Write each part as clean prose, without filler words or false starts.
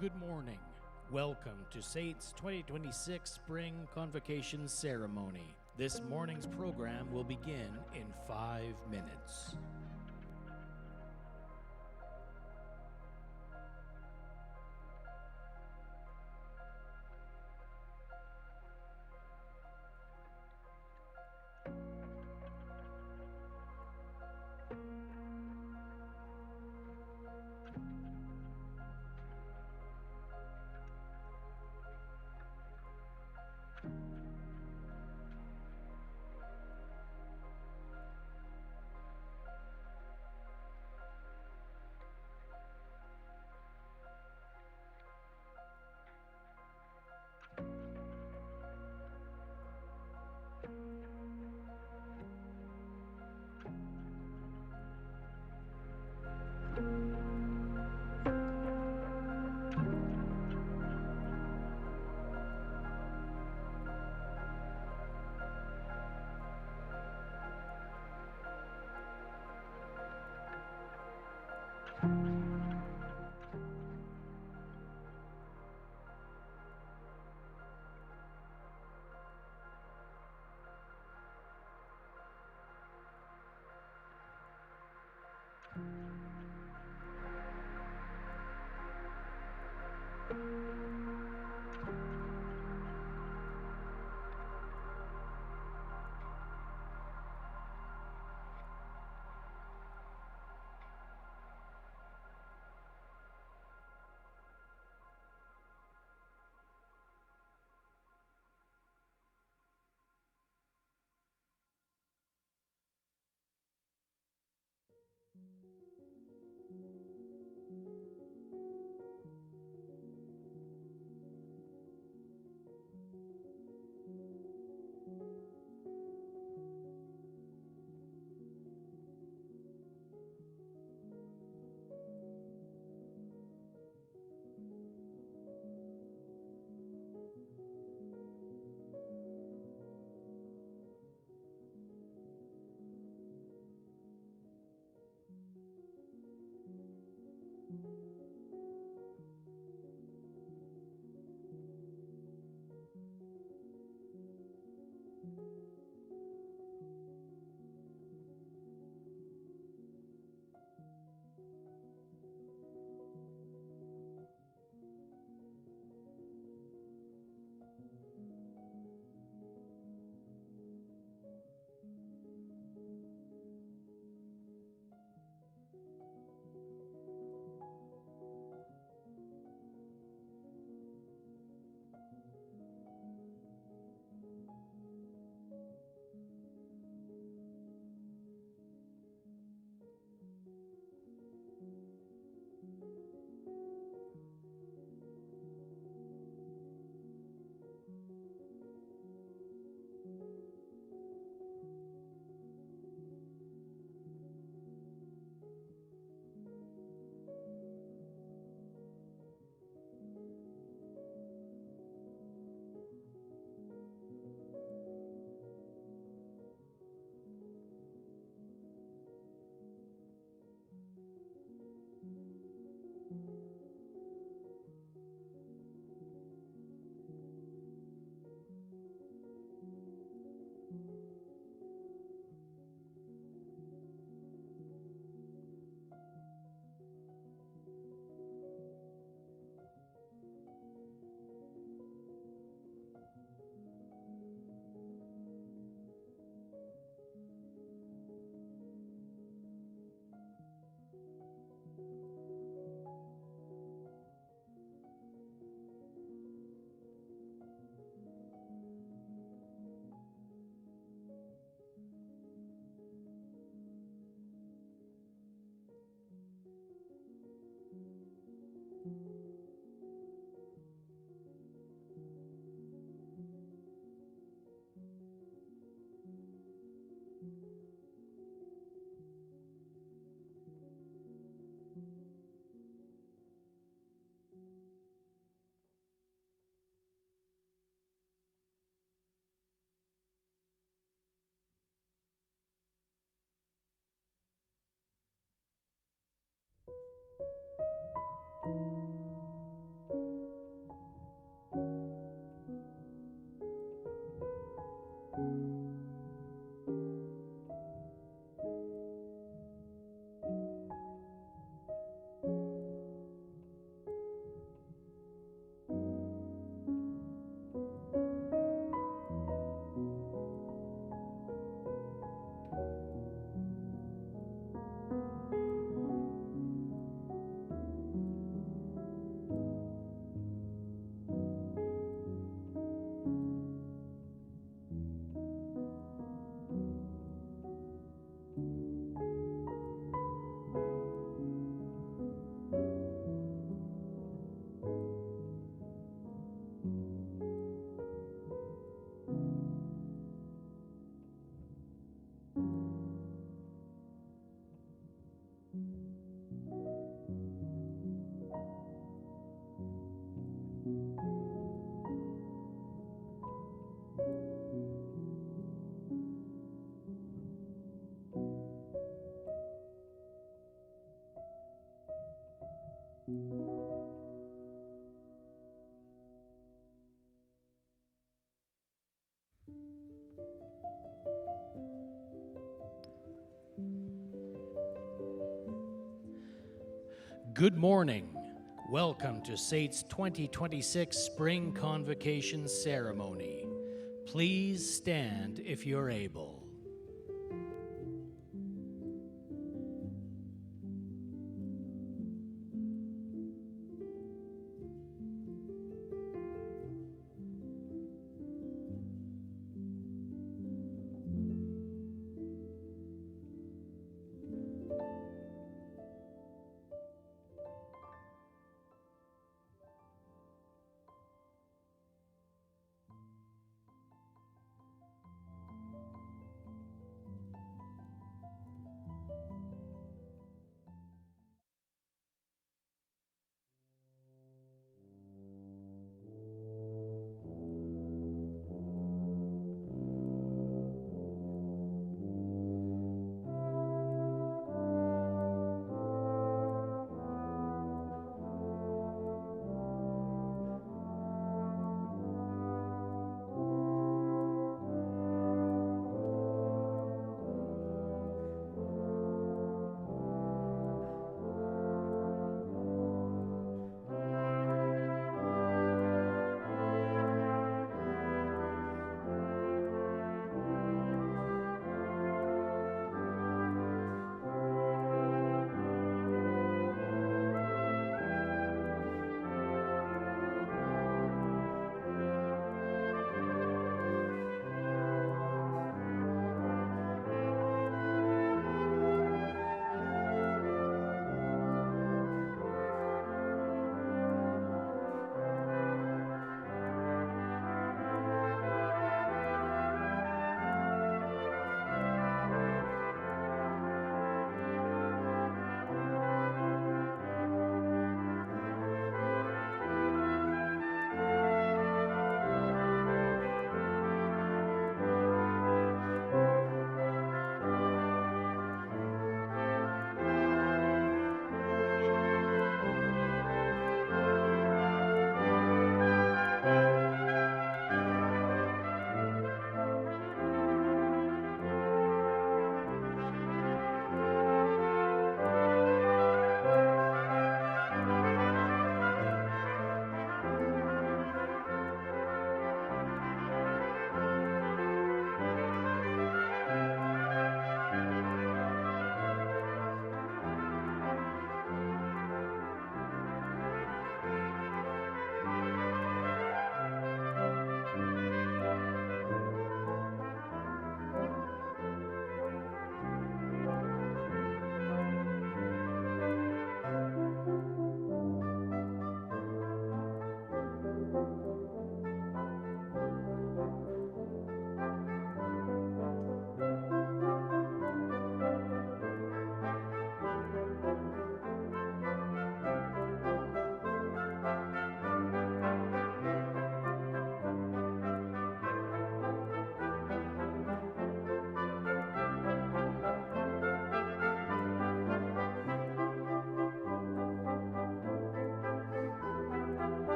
Good morning. Welcome to SAIT's 2026 Spring Convocation Ceremony. This morning's program will begin in 5 minutes. Good morning. Welcome to SAIT's 2026 Spring Convocation Ceremony. Please stand if you're able.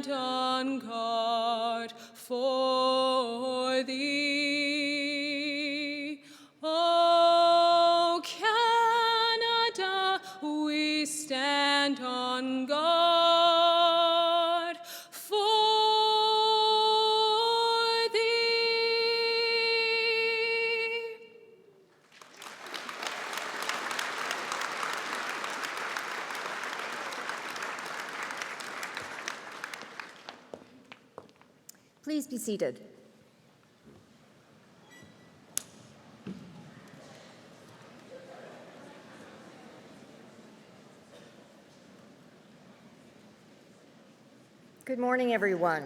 stand on guard for thee. O Canada, we stand on guard for thee. Please be seated. Good morning, everyone.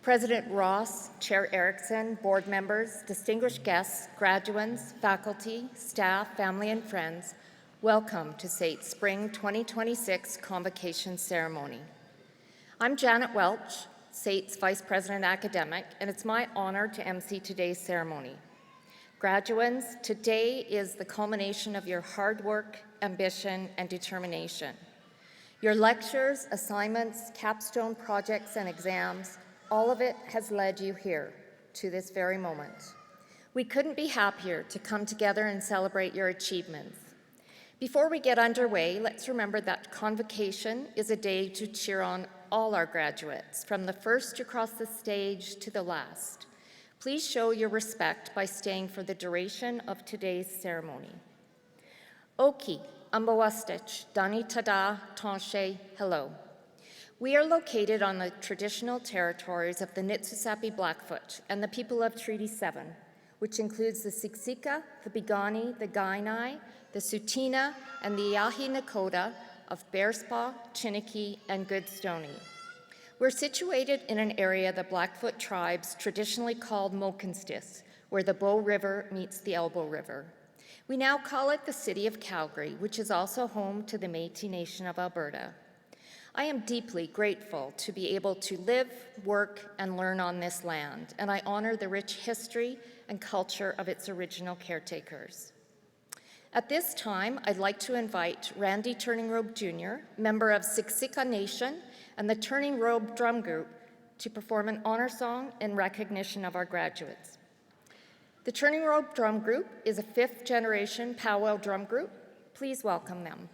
President Ross, Chair Erickson, board members, distinguished guests, graduates, faculty, staff, family, and friends, welcome to SAIT's Spring 2026 Convocation Ceremony. I'm Janet Welch, SAIT's Vice President Academic, and it's my honor to MC today's ceremony. Graduates, today is the culmination of your hard work, ambition, and determination. Your lectures, assignments, capstone projects, and exams, all of it has led you here to this very moment. We couldn't be happier to come together and celebrate your achievements. Before we get underway, let's remember that Convocation is a day to cheer on all our graduates, from the first to cross the stage to the last. Please show your respect by staying for the duration of today's ceremony. Oki, Ambawastich, Dani Tada, Tanshe, hello. We are located on the traditional territories of the Nitsusapi Blackfoot and the people of Treaty 7, which includes the Siksika, the Bigani, the Kainai, the Tsuut'ina, and the Yahi Nakota of Bearspaw, Chiniki, and Goodstoney. We're situated in an area the Blackfoot tribes traditionally called Mohkinstsis, where the Bow River meets the Elbow River. We now call it the City of Calgary, which is also home to the Métis Nation of Alberta. I am deeply grateful to be able to live, work, and learn on this land, and I honor the rich history and culture of its original caretakers. At this time, I'd like to invite Randy Turning Robe Jr., member of Siksika Nation and the Turning Robe Drum Group, to perform an honor song in recognition of our graduates. The Turning Robe Drum Group is a fifth-generation powwow drum group. Please welcome them.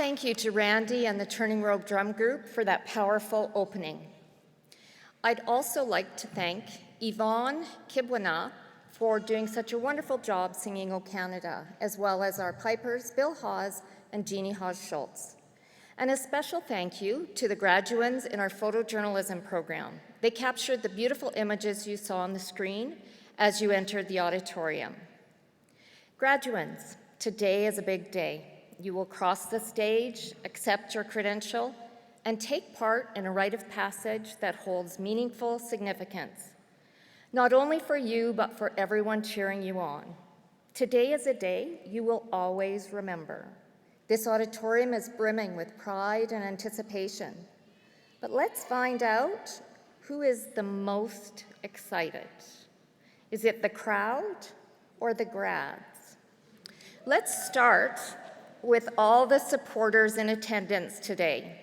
thank you to Randy and the Turning Road Drum Group for that powerful opening. I'd also like to thank Yvonne Kibwana for doing such a wonderful job singing O Canada, as well as our pipers, Bill Hawes and Jeannie Hawes-Schultz. And a special thank you to the graduates in our photojournalism program. They captured the beautiful images you saw on the screen as you entered the auditorium. Graduates, today is a big day. You will cross the stage, accept your credential, and take part in a rite of passage that holds meaningful significance, not only for you, but for everyone cheering you on. Today is a day you will always remember. This auditorium is brimming with pride and anticipation. But let's find out who is the most excited. Is it the crowd or the grads? Let's start with all the supporters in attendance today.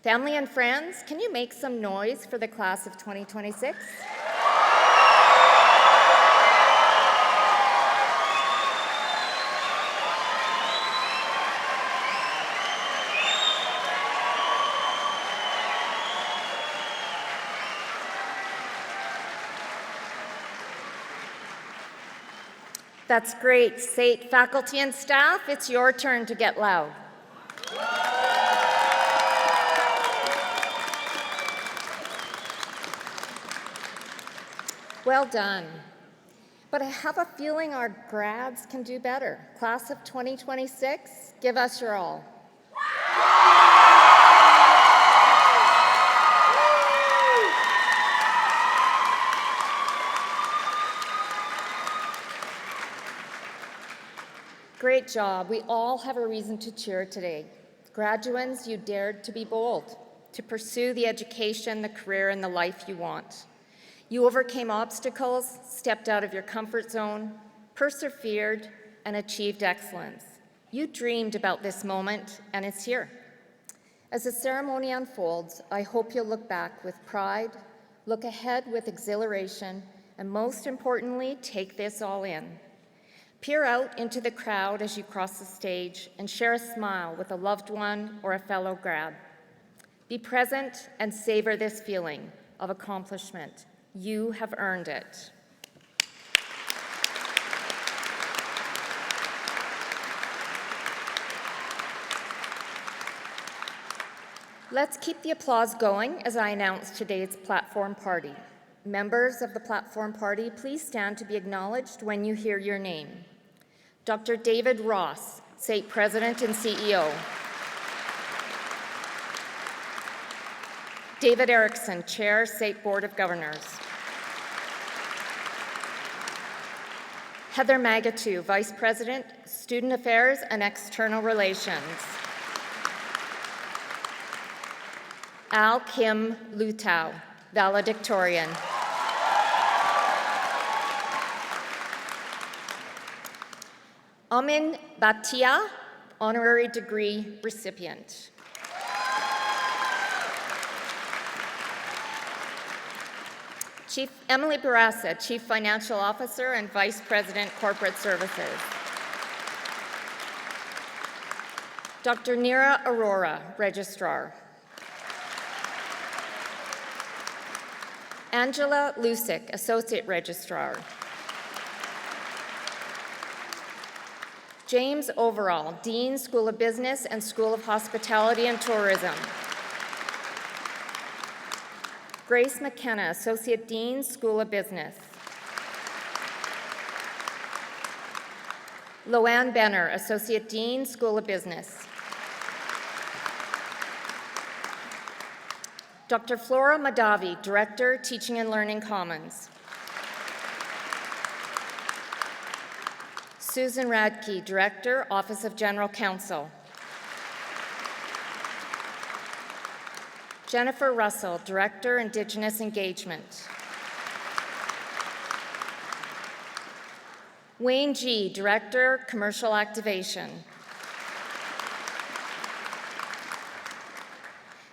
Family and friends, can you make some noise for the class of 2026? That's great. SAIT faculty and staff, it's your turn to get loud. Well done. But I have a feeling our grads can do better. Class of 2026, give us your all. Great job. We all have a reason to cheer today. Graduates, you dared to be bold, to pursue the education, the career, and the life you want. You overcame obstacles, stepped out of your comfort zone, persevered, and achieved excellence. You dreamed about this moment, and it's here. As the ceremony unfolds, I hope you'll look back with pride, look ahead with exhilaration, and most importantly, take this all in. Peer out into the crowd as you cross the stage and share a smile with a loved one or a fellow grad. Be present and savor this feeling of accomplishment. You have earned it. Let's keep the applause going as I announce today's platform party. Members of the platform party, please stand to be acknowledged when you hear your name. Dr. David Ross, SAIT President and CEO. David Erickson, Chair, SAIT Board of Governors. Heather Magatu, Vice President, Student Affairs and External Relations. Al Kim Lutau, valedictorian. Amin Bhatia, honorary degree recipient. Chief Emily Barassa, Chief Financial Officer and Vice President, Corporate Services. Dr. Neera Arora, Registrar. Angela Lusick, Associate Registrar. James Overall, Dean, School of Business and School of Hospitality and Tourism. Grace McKenna, Associate Dean, School of Business. Loanne Benner, Associate Dean, School of Business. Dr. Flora Madavi, Director, Teaching and Learning Commons. Susan Radke, Director, Office of General Counsel. Jennifer Russell, Director, Indigenous Engagement. Wayne G., Director, Commercial Activation.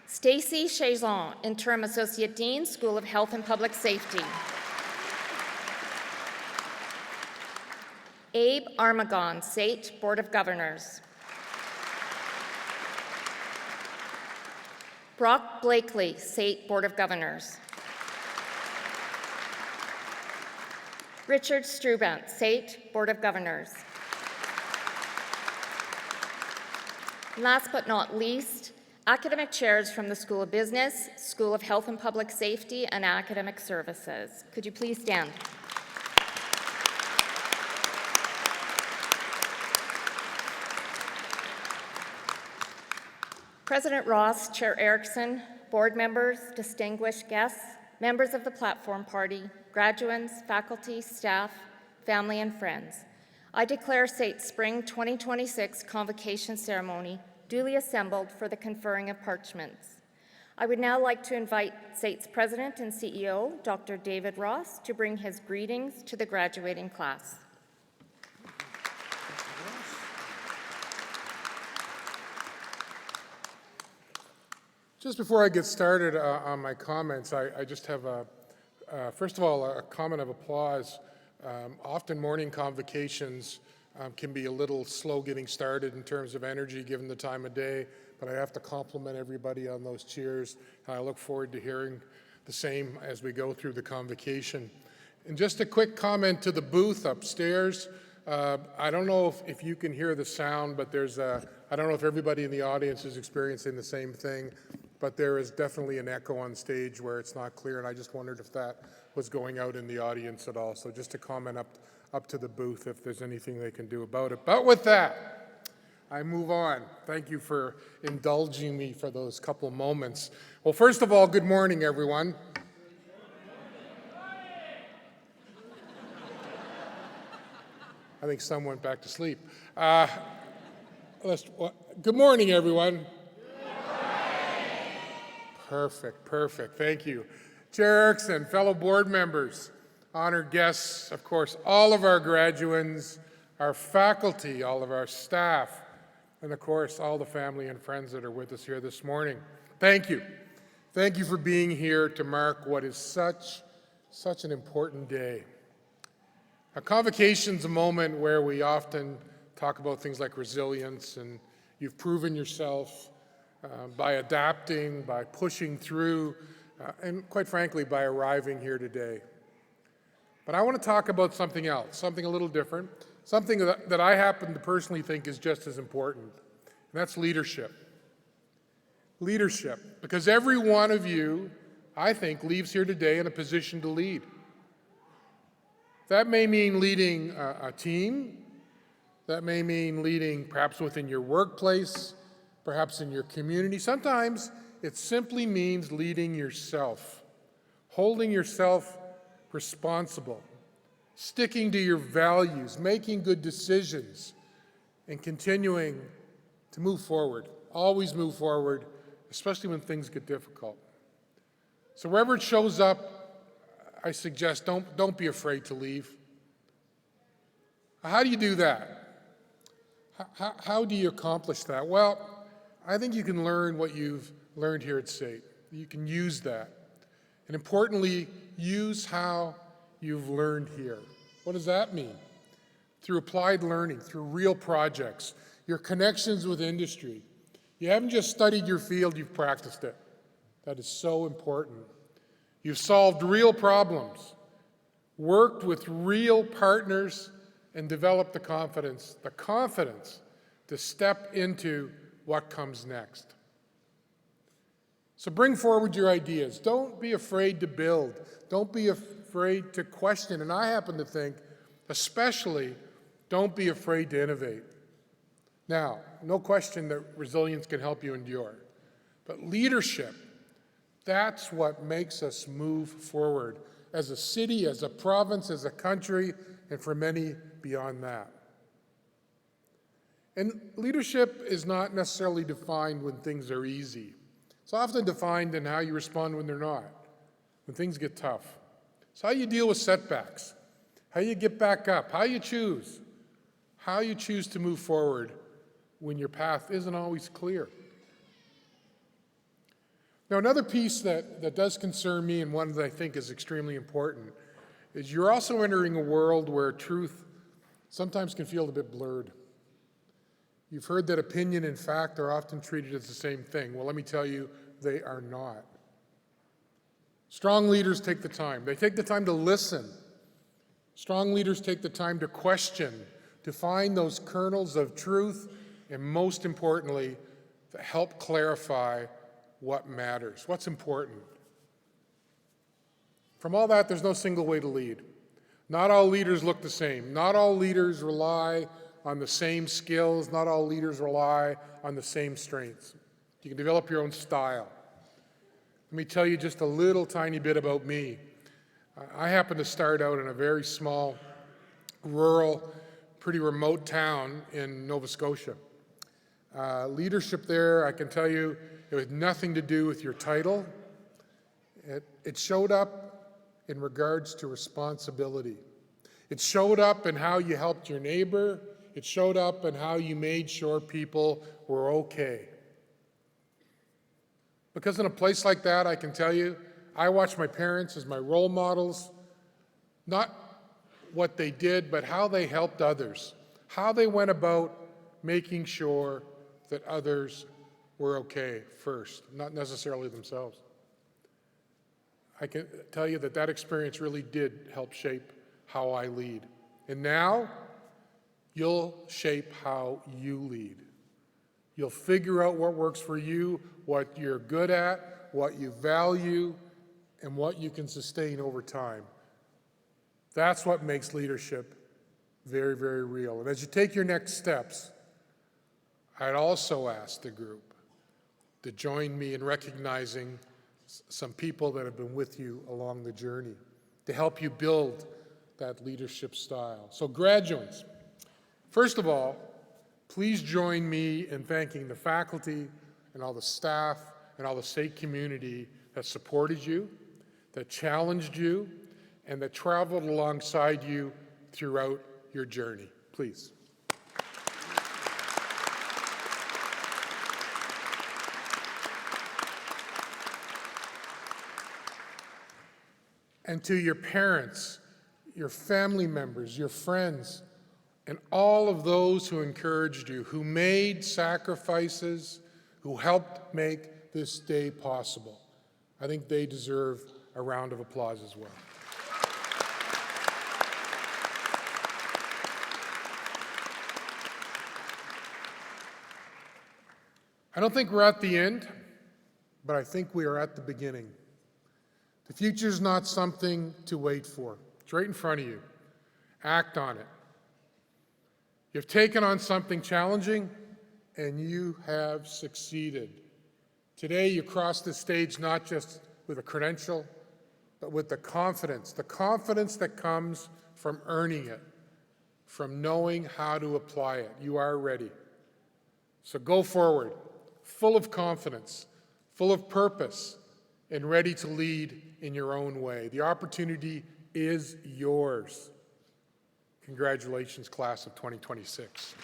Stacy Chazon, Interim Associate Dean, School of Health and Public Safety. Abe Armagon, SAIT, Board of Governors. Brock Blakely, SAIT Board of Governors. Richard Strubant, SAIT Board of Governors. Last but not least, academic chairs from the School of Business, School of Health and Public Safety, and Academic Services. Could you please stand? President Ross, Chair Erickson, board members, distinguished guests, members of the Platform Party, graduates, faculty, staff, family, and friends, I declare SAIT's Spring 2026 Convocation Ceremony duly assembled for the conferring of parchments. I would now like to invite SAIT's President and CEO, Dr. David Ross, to bring his greetings to the graduating class. Just before I get started on my comments, I just have first of all, a comment of applause. Often morning convocations can be a little slow getting started in terms of energy given the time of day, but I have to compliment everybody on those cheers. I look forward to hearing the same as we go through the convocation. And just a quick comment to the booth upstairs. I don't know if you can hear the sound, but I don't know if everybody in the audience is experiencing the same thing, but there is definitely an echo on stage where it's not clear, and I just wondered if that was going out in the audience at all. So just a comment up to the booth if there's anything they can do about it. But with that, I move on. Thank you for indulging me for those couple moments. Well, first of all, good morning, everyone. I think some went back to sleep. Good morning, everyone. Perfect. Thank you. Chair Erickson, fellow board members, honored guests, of course, all of our graduates, our faculty, all of our staff, and of course, all the family and friends that are with us here this morning. Thank you. Thank you for being here to mark what is such an important day. A convocation's a moment where we often talk about things like resilience, and you've proven yourself by adapting, by pushing through, and quite frankly, by arriving here today. But I want to talk about something else, something a little different, something that I happen to personally think is just as important, and that's leadership. Leadership, because every one of you, I think, leaves here today in a position to lead. That may mean leading a team, that may mean leading perhaps within your workplace, perhaps in your community. Sometimes it simply means leading yourself, holding yourself responsible, sticking to your values, making good decisions, and continuing to move forward. Always move forward, especially when things get difficult. So wherever it shows up, I suggest don't be afraid to leave. How do you do that? How do you accomplish that? Well, I think you can learn what you've learned here at SAIT. You can use that. And importantly, use how you've learned here. What does that mean? Through applied learning, through real projects, your connections with industry. You haven't just studied your field, you've practiced it. That is so important. You've solved real problems, worked with real partners, and developed the confidence to step into what comes next. So bring forward your ideas. Don't be afraid to build. Don't be afraid to question. And I happen to think, especially, don't be afraid to innovate. Now, no question that resilience can help you endure. But leadership, that's what makes us move forward as a city, as a province, as a country, and for many beyond that. And leadership is not necessarily defined when things are easy. It's often defined in how you respond when they're not, when things get tough. It's how you deal with setbacks, how you get back up, how you choose to move forward when your path isn't always clear. Now, another piece that does concern me, and one that I think is extremely important, is you're also entering a world where truth sometimes can feel a bit blurred. You've heard that opinion and fact are often treated as the same thing. Well, let me tell you, they are not. Strong leaders take the time. They take the time to listen. Strong leaders take the time to question, to find those kernels of truth, and most importantly, to help clarify what matters, what's important. From all that, there's no single way to lead. Not all leaders look the same. Not all leaders rely on the same skills. Not all leaders rely on the same strengths. You can develop your own style. Let me tell you just a little tiny bit about me. I happened to start out in a very small, rural, pretty remote town in Nova Scotia. Leadership there, I can tell you, it had nothing to do with your title. It showed up in regards to responsibility. It showed up in how you helped your neighbor. It showed up in how you made sure people were okay. Because in a place like that, I can tell you, I watched my parents as my role models, not what they did, but how they helped others, how they went about making sure that others were okay first, not necessarily themselves. I can tell you that that experience really did help shape how I lead. And now, you'll shape how you lead. You'll figure out what works for you, what you're good at, what you value, and what you can sustain over time. That's what makes leadership very, very real. And as you take your next steps, I'd also ask the group to join me in recognizing some people that have been with you along the journey to help you build that leadership style. So graduates, first of all, please join me in thanking the faculty and all the staff and all the SAIT community that supported you, that challenged you, and that traveled alongside you throughout your journey. Please. And to your parents, your family members, your friends, and all of those who encouraged you, who made sacrifices, who helped make this day possible. I think they deserve a round of applause as well. I don't think we're at the end, but I think we are at the beginning. The future's not something to wait for. It's right in front of you. Act on it. You've taken on something challenging, and you have succeeded. Today, you cross the stage not just with a credential, but with the confidence that comes from earning it, from knowing how to apply it. You are ready. So go forward, full of confidence, full of purpose, and ready to lead in your own way. The opportunity is yours. Congratulations, class of 2026.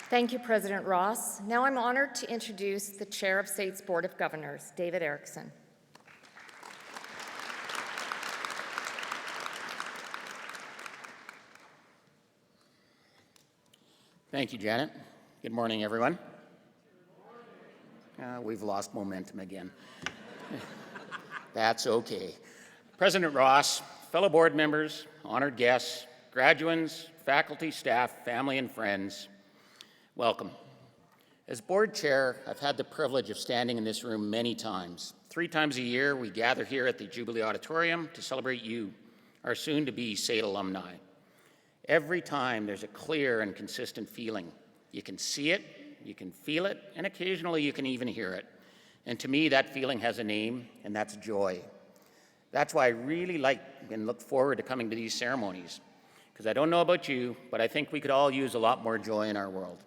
Thank you, President Ross. Now I'm honored to introduce the Chair of SAIT's Board of Governors, David Erickson. Thank you, Janet. Good morning, everyone. We've lost momentum again. That's okay. President Ross, fellow board members, honored guests, graduands, faculty, staff, family, and friends, welcome. As board chair, I've had the privilege of standing in this room many times. 3 times a year, we gather here at the Jubilee Auditorium to celebrate you, our soon-to-be SAIT alumni. Every time, there's a clear and consistent feeling. You can see it, you can feel it, and occasionally you can even hear it. And to me, that feeling has a name, and that's joy. That's why I really like and look forward to coming to these ceremonies, because I don't know about you, but I think we could all use a lot more joy in our world.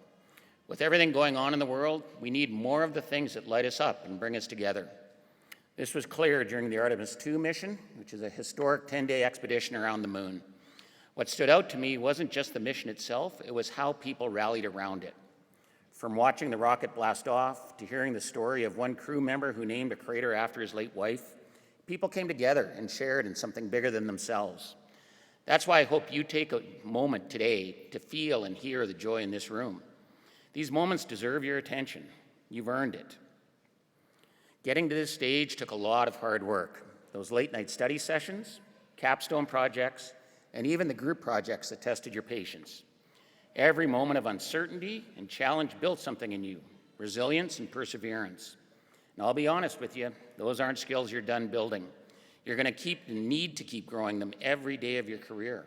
With everything going on in the world, we need more of the things that light us up and bring us together. This was clear during the Artemis II mission, which is a historic 10-day expedition around the moon. What stood out to me wasn't just the mission itself, it was how people rallied around it. From watching the rocket blast off to hearing the story of one crew member who named a crater after his late wife, people came together and shared in something bigger than themselves. That's why I hope you take a moment today to feel and hear the joy in this room. These moments deserve your attention. You've earned it. Getting to this stage took a lot of hard work. Those late-night study sessions, capstone projects, and even the group projects that tested your patience. Every moment of uncertainty and challenge built something in you, resilience and perseverance. And I'll be honest with you, those aren't skills you're done building. You're going to need to keep growing them every day of your career.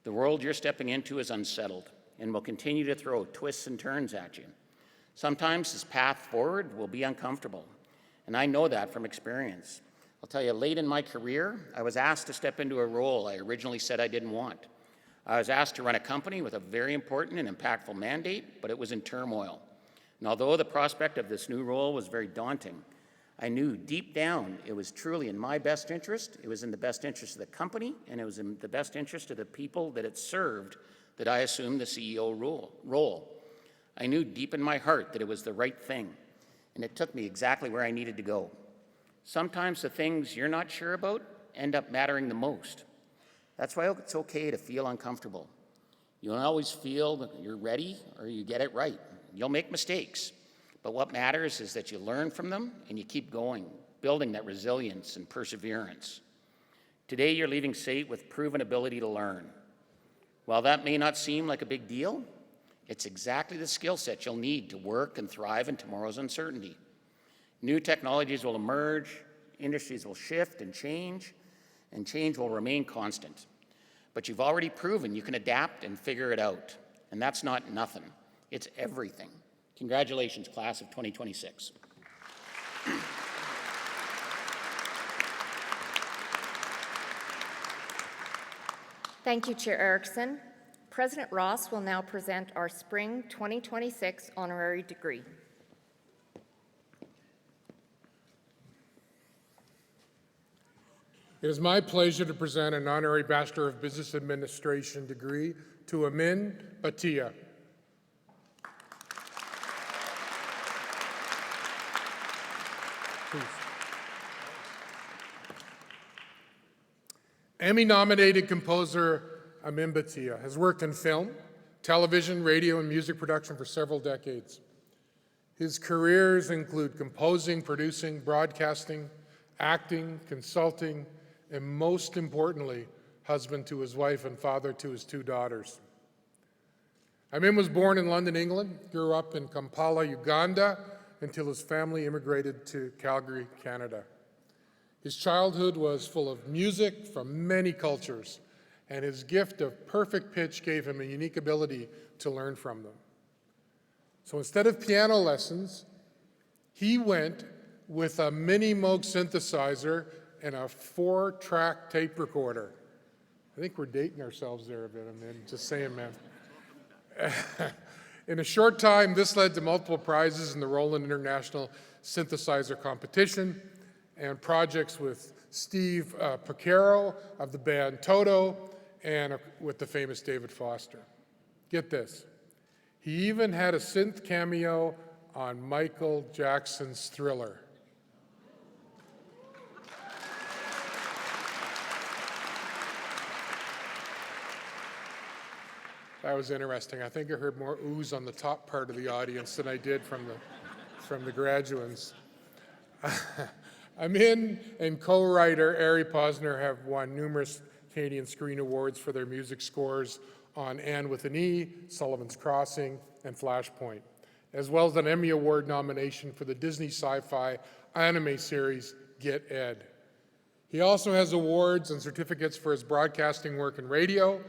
The world you're stepping into is unsettled and will continue to throw twists and turns at you. Sometimes this path forward will be uncomfortable, and I know that from experience. I'll tell you, late in my career, I was asked to step into a role I originally said I didn't want. I was asked to run a company with a very important and impactful mandate, but it was in turmoil. And although the prospect of this new role was very daunting, I knew deep down it was truly in my best interest, it was in the best interest of the company, and it was in the best interest of the people that it served that I assumed the CEO role. I knew deep in my heart that it was the right thing, and it took me exactly where I needed to go. Sometimes the things you're not sure about end up mattering the most. That's why it's okay to feel uncomfortable. You don't always feel that you're ready or you get it right. You'll make mistakes. But what matters is that you learn from them and you keep going, building that resilience and perseverance. Today, you're leaving SAIT with proven ability to learn. While that may not seem like a big deal, it's exactly the skill set you'll need to work and thrive in tomorrow's uncertainty. New technologies will emerge, industries will shift and change will remain constant. But you've already proven you can adapt and figure it out. And that's not nothing, it's everything. Congratulations, class of 2026. Thank you, Chair Erickson. President Ross will now present our Spring 2026 honorary degree. It is my pleasure to present an honorary Bachelor of Business Administration degree to Amin Bhatia. Please. Emmy-nominated composer Amin Bhatia has worked in film, television, radio, and music production for several decades. His careers include composing, producing, broadcasting, acting, consulting, and most importantly, husband to his wife and father to his 2 daughters. Amin was born in London, England, grew up in Kampala, Uganda, until his family immigrated to Calgary, Canada. His childhood was full of music from many cultures, and his gift of perfect pitch gave him a unique ability to learn from them. So instead of piano lessons, he went with a mini Moog synthesizer and a 4-track tape recorder. I think we're dating ourselves there a bit, Amin, just saying, man. In a short time, this led to multiple prizes in the Roland International Synthesizer Competition and projects with Steve Porcaro of the band Toto and with the famous David Foster. Get this, he even had a synth cameo on Michael Jackson's Thriller. That was interesting. I think I heard more oohs on the top part of the audience than I did from the graduates. Amin and co-writer Ari Posner have won numerous Canadian Screen Awards for their music scores on Anne with an E, Sullivan's Crossing, and Flashpoint, as well as an Emmy Award nomination for the Disney sci-fi anime series Get Ed. He also has awards and certificates for his broadcasting work in radio,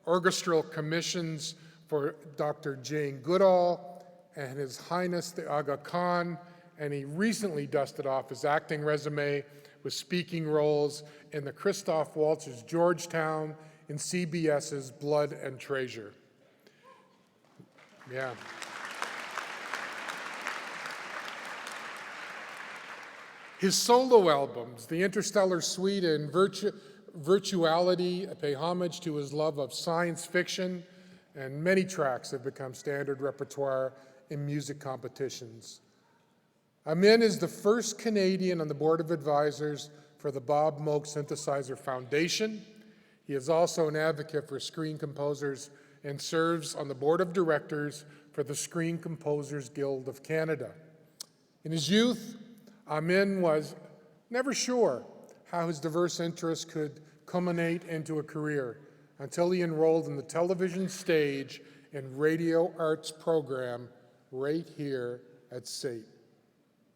orchestral commissions for Dr. Jane Goodall and His Highness the Aga Khan, and he recently dusted off his acting resume with speaking roles in the Christoph Waltz's Georgetown and CBS's Blood and Treasure. Yeah. His solo albums, The Interstellar Suite and Virtuality, pay homage to his love of science fiction, and many tracks have become standard repertoire in music competitions. Amin is the first Canadian on the board of advisors for the Bob Moog Synthesizer Foundation. He is also an advocate for screen composers and serves on the board of directors for the Screen Composers Guild of Canada. In his youth, Amin was never sure how his diverse interests could culminate into a career until he enrolled in the television, stage, and radio arts program right here at SAIT.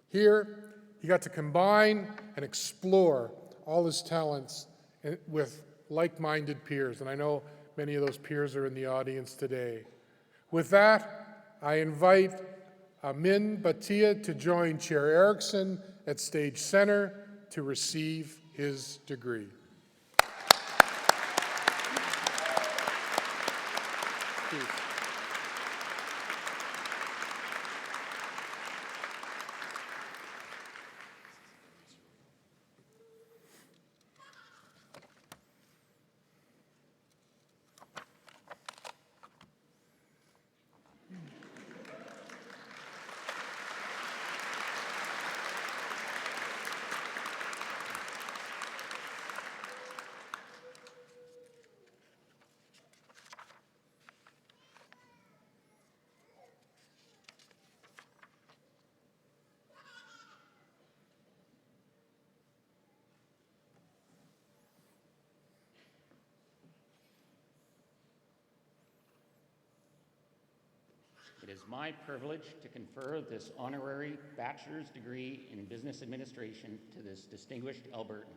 Here, he got to combine and explore all his talents with like-minded peers, and I know many of those peers are in the audience today. With that, I invite Amin Bhatia to join Chair Erickson at Stage Center to receive his degree. Please. It is my privilege to confer this honorary bachelor's degree in business administration to this distinguished Albertan.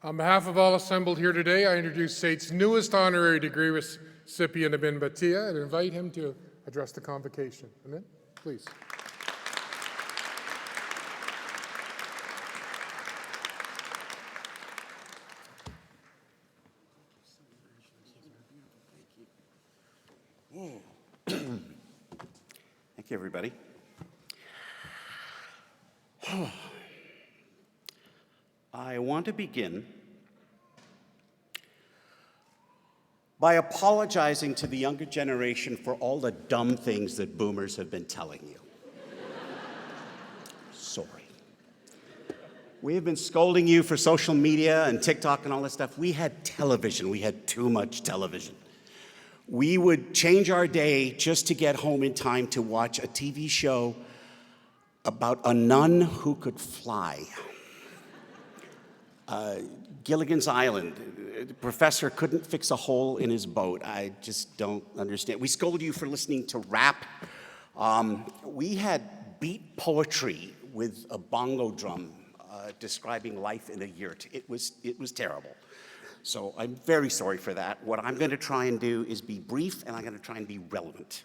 On behalf of all assembled here today, I introduce SAIT's newest honorary degree recipient, Amin Bhatia, and invite him to address the convocation. Amin, please. Thank you, everybody. I want to begin by apologizing to the younger generation for all the dumb things that boomers have been telling you. Sorry. We have been scolding you for social media and TikTok and all this stuff. We had television. We had too much television. We would change our day just to get home in time to watch a TV show about a nun who could fly. Gilligan's Island, the professor couldn't fix a hole in his boat. I just don't understand. We scolded you for listening to rap. We had beat poetry with a bongo drum describing life in a yurt. It was terrible. So I'm very sorry for that. What I'm going to try and do is be brief, and I'm going to try and be relevant.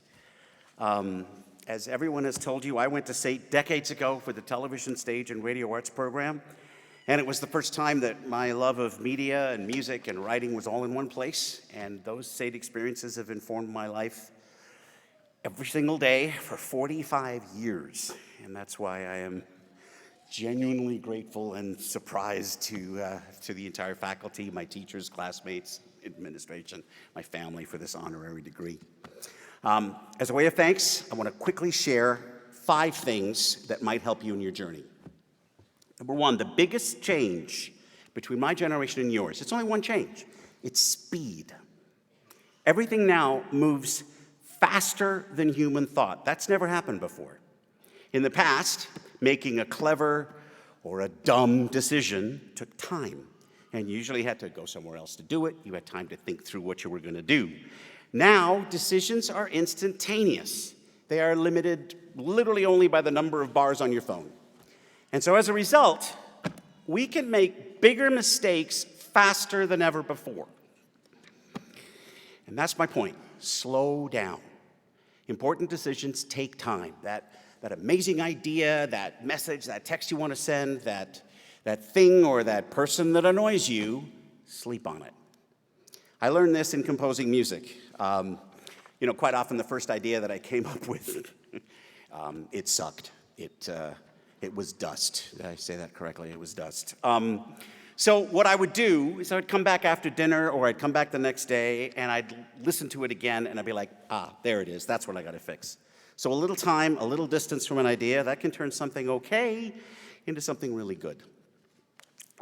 As everyone has told you, I went to SAIT decades ago for the television, stage, and radio arts program. And it was the first time that my love of media and music and writing was all in one place. And those SAIT experiences have informed my life every single day for 45 years. And that's why I am genuinely grateful and surprised to the entire faculty, my teachers, classmates, administration, my family for this honorary degree. As a way of thanks, I want to quickly share 5 things that might help you in your journey. Number 1, the biggest change between my generation and yours, it's only one change. It's speed. Everything now moves faster than human thought. That's never happened before. In the past, making a clever or a dumb decision took time, and you usually had to go somewhere else to do it. You had time to think through what you were going to do. Now, decisions are instantaneous. They are limited literally only by the number of bars on your phone. And so as a result, we can make bigger mistakes faster than ever before. And that's my point. Slow down. Important decisions take time. That amazing idea, that message, that text you want to send, that thing or that person that annoys you, sleep on it. I learned this in composing music. Quite often the first idea that I came up with, it sucked. It was dust. Did I say that correctly? It was dust. So what I would do is I would come back after dinner, or I'd come back the next day, and I'd listen to it again, and I'd be like, there it is. That's what I got to fix. So a little time, a little distance from an idea, that can turn something okay into something really good.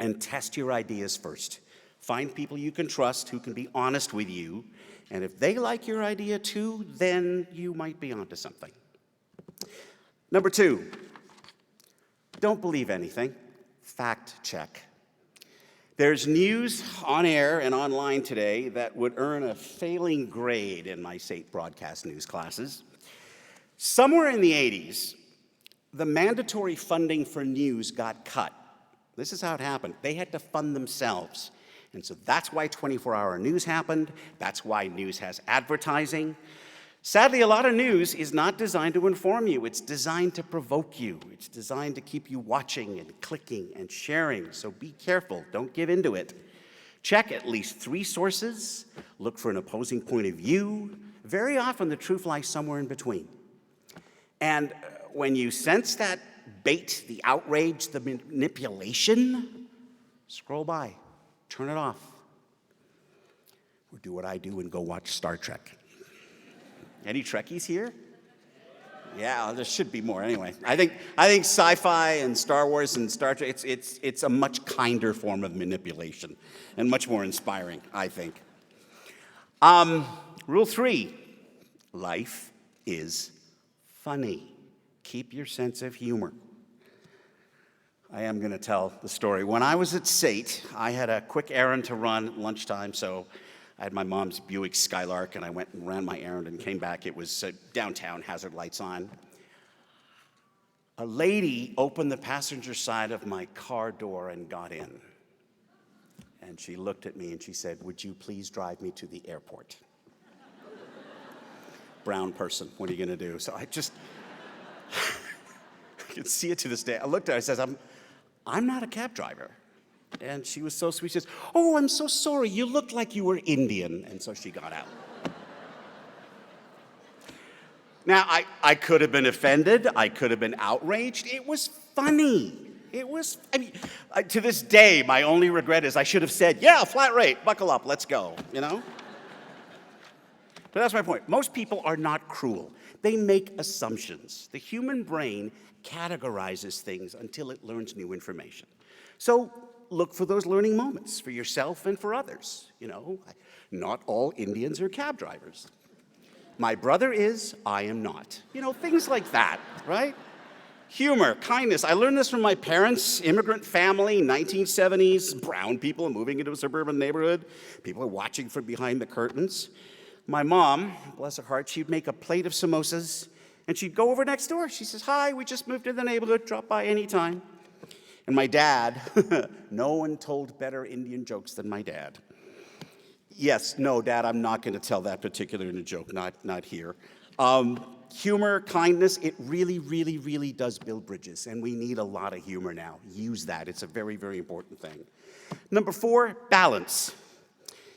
And test your ideas first. Find people you can trust who can be honest with you, and if they like your idea too, then you might be onto something. Number 2, don't believe anything. Fact check. There's news on air and online today that would earn a failing grade in my SAIT broadcast news classes. Somewhere in the 80s, the mandatory funding for news got cut. This is how it happened. They had to fund themselves. And so that's why 24-hour news happened. That's why news has advertising. Sadly, a lot of news is not designed to inform you. It's designed to provoke you. It's designed to keep you watching and clicking and sharing. So be careful. Don't give into it. Check at least 3 sources. Look for an opposing point of view. Very often, the truth lies somewhere in between. And when you sense that bait, the outrage, the manipulation, scroll by. Turn it off. Or do what I do and go watch Star Trek. Any Trekkies here? Yeah, there should be more anyway. I think sci-fi and Star Wars and Star Trek, it's a much kinder form of manipulation and much more inspiring, I think. Rule 3, life is funny. Keep your sense of humor. I am going to tell the story. When I was at SAIT, I had a quick errand to run at lunchtime, so I had my mom's Buick Skylark, and I went and ran my errand and came back. It was downtown, hazard lights on. A lady opened the passenger side of my car door and got in. And she looked at me and she said, "Would you please drive me to the airport?" Brown person, what are you going to do? So I just, I can see it to this day. I looked at her, I says, I'm not a cab driver. And she was so sweet. She says, "Oh, I'm so sorry. You looked like you were Indian." And so she got out. Now, I could have been offended. I could have been outraged. It was funny. To this day, my only regret is I should have said, "Yeah, flat rate, buckle up, let's go," you know? But that's my point. Most people are not cruel. They make assumptions. The human brain categorizes things until it learns new information. So look for those learning moments for yourself and for others. You know, not all Indians are cab drivers. My brother is, I am not. You know, things like that, right? Humor, kindness. I learned this from my parents, immigrant family, 1970s, brown people moving into a suburban neighborhood. People are watching from behind the curtains. My mom, bless her heart, she'd make a plate of samosas, and she'd go over next door. She says, "Hi, we just moved to the neighborhood, drop by anytime." And my dad, no one told better Indian jokes than my dad. Yes, no, Dad, I'm not going to tell that particular joke, not here. Humor, kindness, it really, really, really does build bridges, and we need a lot of humor now. Use that. It's a very, very important thing. Number 4, balance.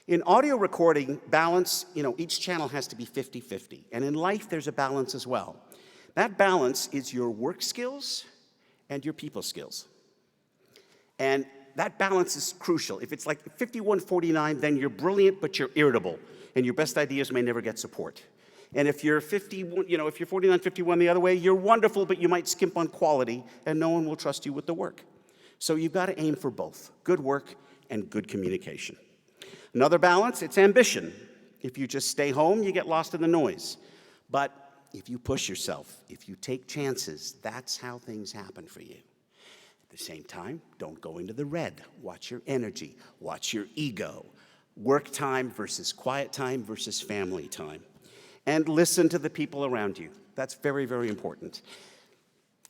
In audio recording, balance, each channel has to be 50-50, and in life, there's a balance as well. That balance is your work skills and your people skills. And that balance is crucial. If it's like 51-49, then you're brilliant, but you're irritable, and your best ideas may never get support. And if you're 49-51 the other way, you're wonderful, but you might skimp on quality, and no one will trust you with the work. So you've got to aim for both, good work and good communication. Another balance, it's ambition. If you just stay home, you get lost in the noise. But if you push yourself, if you take chances, that's how things happen for you. At the same time, don't go into the red. Watch your energy, watch your ego. Work time versus quiet time versus family time. And listen to the people around you. That's very, very important.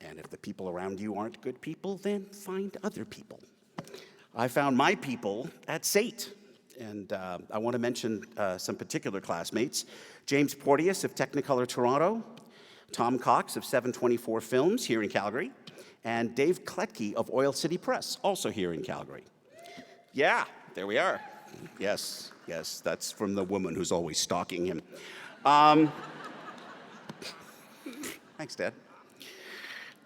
And if the people around you aren't good people, then find other people. I found my people at SAIT. And I want to mention some particular classmates. James Porteous of Technicolor Toronto, Tom Cox of 724 Films here in Calgary, and Dave Kletke of Oil City Press, also here in Calgary. Yeah, there we are. Yes, that's from the woman who's always stalking him. Thanks, Dad.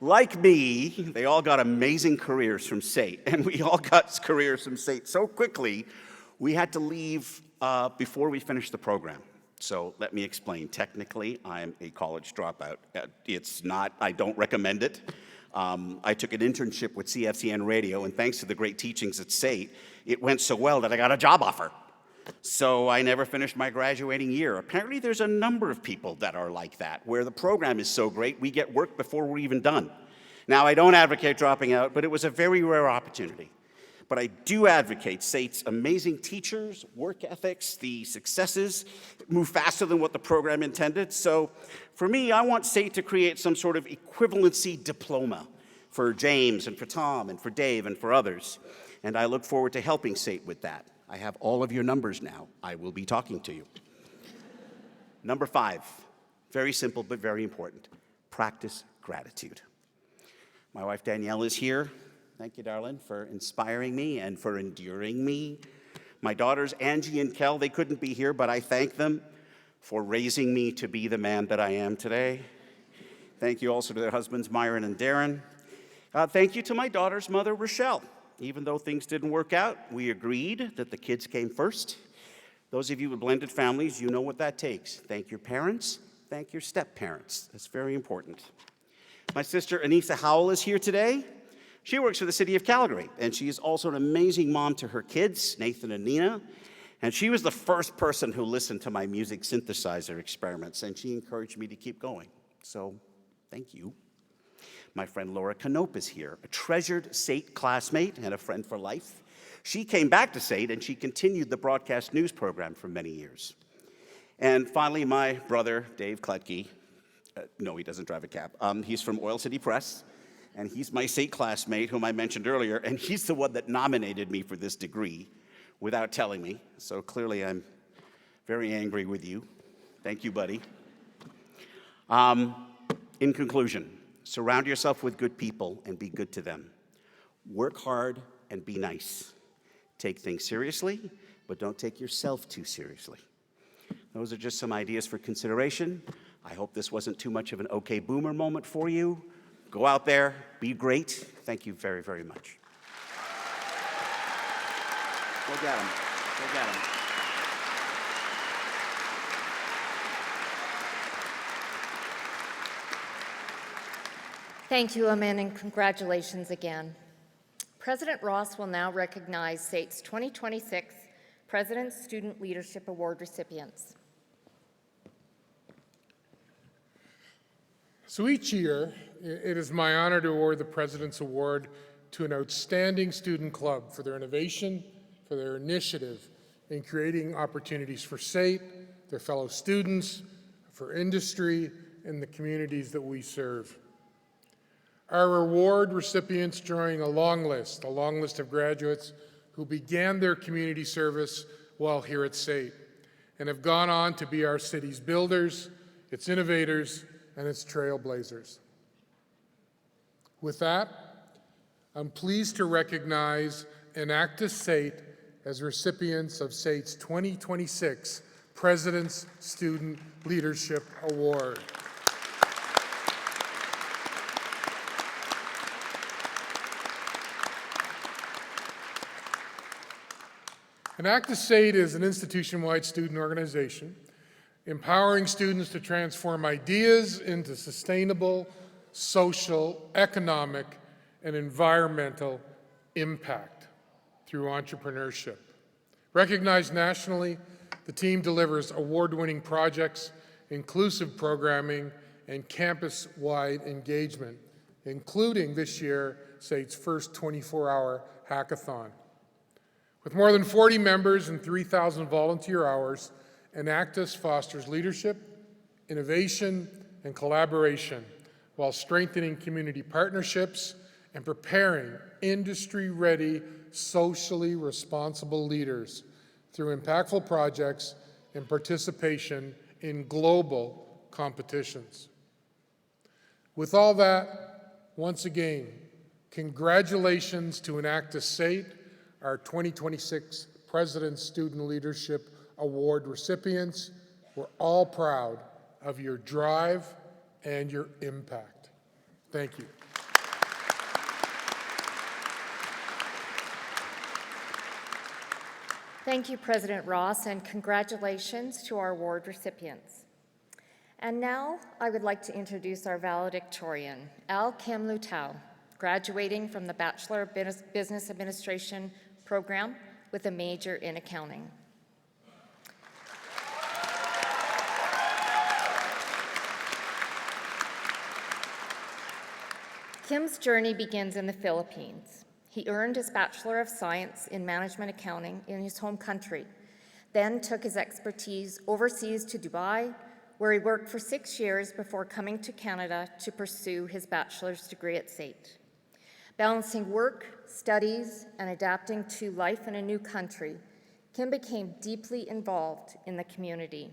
Like me, they all got amazing careers from SAIT, and we all got careers from SAIT so quickly, we had to leave before we finished the program. So let me explain. Technically, I'm a college dropout. It's not, I don't recommend it. I took an internship with CFCN Radio, and thanks to the great teachings at SAIT, it went so well that I got a job offer. So I never finished my graduating year. Apparently there's a number of people that are like that, where the program is so great, we get work before we're even done. Now, I don't advocate dropping out, but it was a very rare opportunity. But I do advocate SAIT's amazing teachers, work ethics, the successes move faster than what the program intended. So for me, I want SAIT to create some sort of equivalency diploma for James and for Tom and for Dave and for others. And I look forward to helping SAIT with that. I have all of your numbers now. I will be talking to you. Number 5, very simple but very important. Practice gratitude. My wife Danielle is here. Thank you, darling, for inspiring me and for enduring me. My daughters Angie and Kel, they couldn't be here, but I thank them for raising me to be the man that I am today. Thank you also to their husbands, Myron and Darren. Thank you to my daughter's mother, Rochelle. Even though things didn't work out, we agreed that the kids came first. Those of you with blended families, you know what that takes. Thank your parents, thank your step-parents. That's very important. My sister Anissa Howell is here today. She works for the city of Calgary, and she is also an amazing mom to her kids, Nathan and Nina. And she was the first person who listened to my music synthesizer experiments, and she encouraged me to keep going. So, thank you. My friend Laura Canope is here, a treasured SAIT classmate and a friend for life. She came back to SAIT, and she continued the broadcast news program for many years. And finally, my brother, Dave Kletke. No, he doesn't drive a cab. He's from Oil City Press, and he's my SAIT classmate, whom I mentioned earlier, and he's the one that nominated me for this degree without telling me. So clearly, I'm very angry with you. Thank you, buddy. In conclusion, surround yourself with good people and be good to them. Work hard and be nice. Take things seriously, but don't take yourself too seriously. Those are just some ideas for consideration. I hope this wasn't too much of an okay boomer moment for you. Go out there, be great. Thank you very, very much. Go get him. Go get him. Thank you, Amin, and congratulations again. President Ross will now recognize SAIT's 2026 President's Student Leadership Award recipients. So each year, it is my honor to award the President's Award to an outstanding student club for their innovation, for their initiative in creating opportunities for SAIT, their fellow students, for industry, and the communities that we serve. Our award recipients join a long list of graduates who began their community service while here at SAIT and have gone on to be our city's builders, its innovators, and its trailblazers. With that, I'm pleased to recognize Enactus SAIT as recipients of SAIT's 2026 President's Student Leadership Award. Enactus SAIT is an institution-wide student organization empowering students to transform ideas into sustainable, social, economic, and environmental impact through entrepreneurship. Recognized nationally, the team delivers award-winning projects, inclusive programming, and campus-wide engagement, including this year, SAIT's first 24-hour hackathon. With more than 40 members and 3,000 volunteer hours, Enactus fosters leadership, innovation, and collaboration while strengthening community partnerships and preparing industry-ready, socially responsible leaders through impactful projects and participation in global competitions. With all that, once again, congratulations to Enactus SAIT, our 2026 President's Student Leadership Award recipients. We're all proud of your drive and your impact. Thank you. Thank you, President Ross, and congratulations to our award recipients. And now I would like to introduce our valedictorian, Al Kim Lutau, graduating from the Bachelor of Business Administration program with a major in accounting. Kim's journey begins in the Philippines. He earned his Bachelor of Science in Management Accounting in his home country, then took his expertise overseas to Dubai, where he worked for 6 years before coming to Canada to pursue his bachelor's degree at SAIT. Balancing work, studies, and adapting to life in a new country, Kim became deeply involved in the community.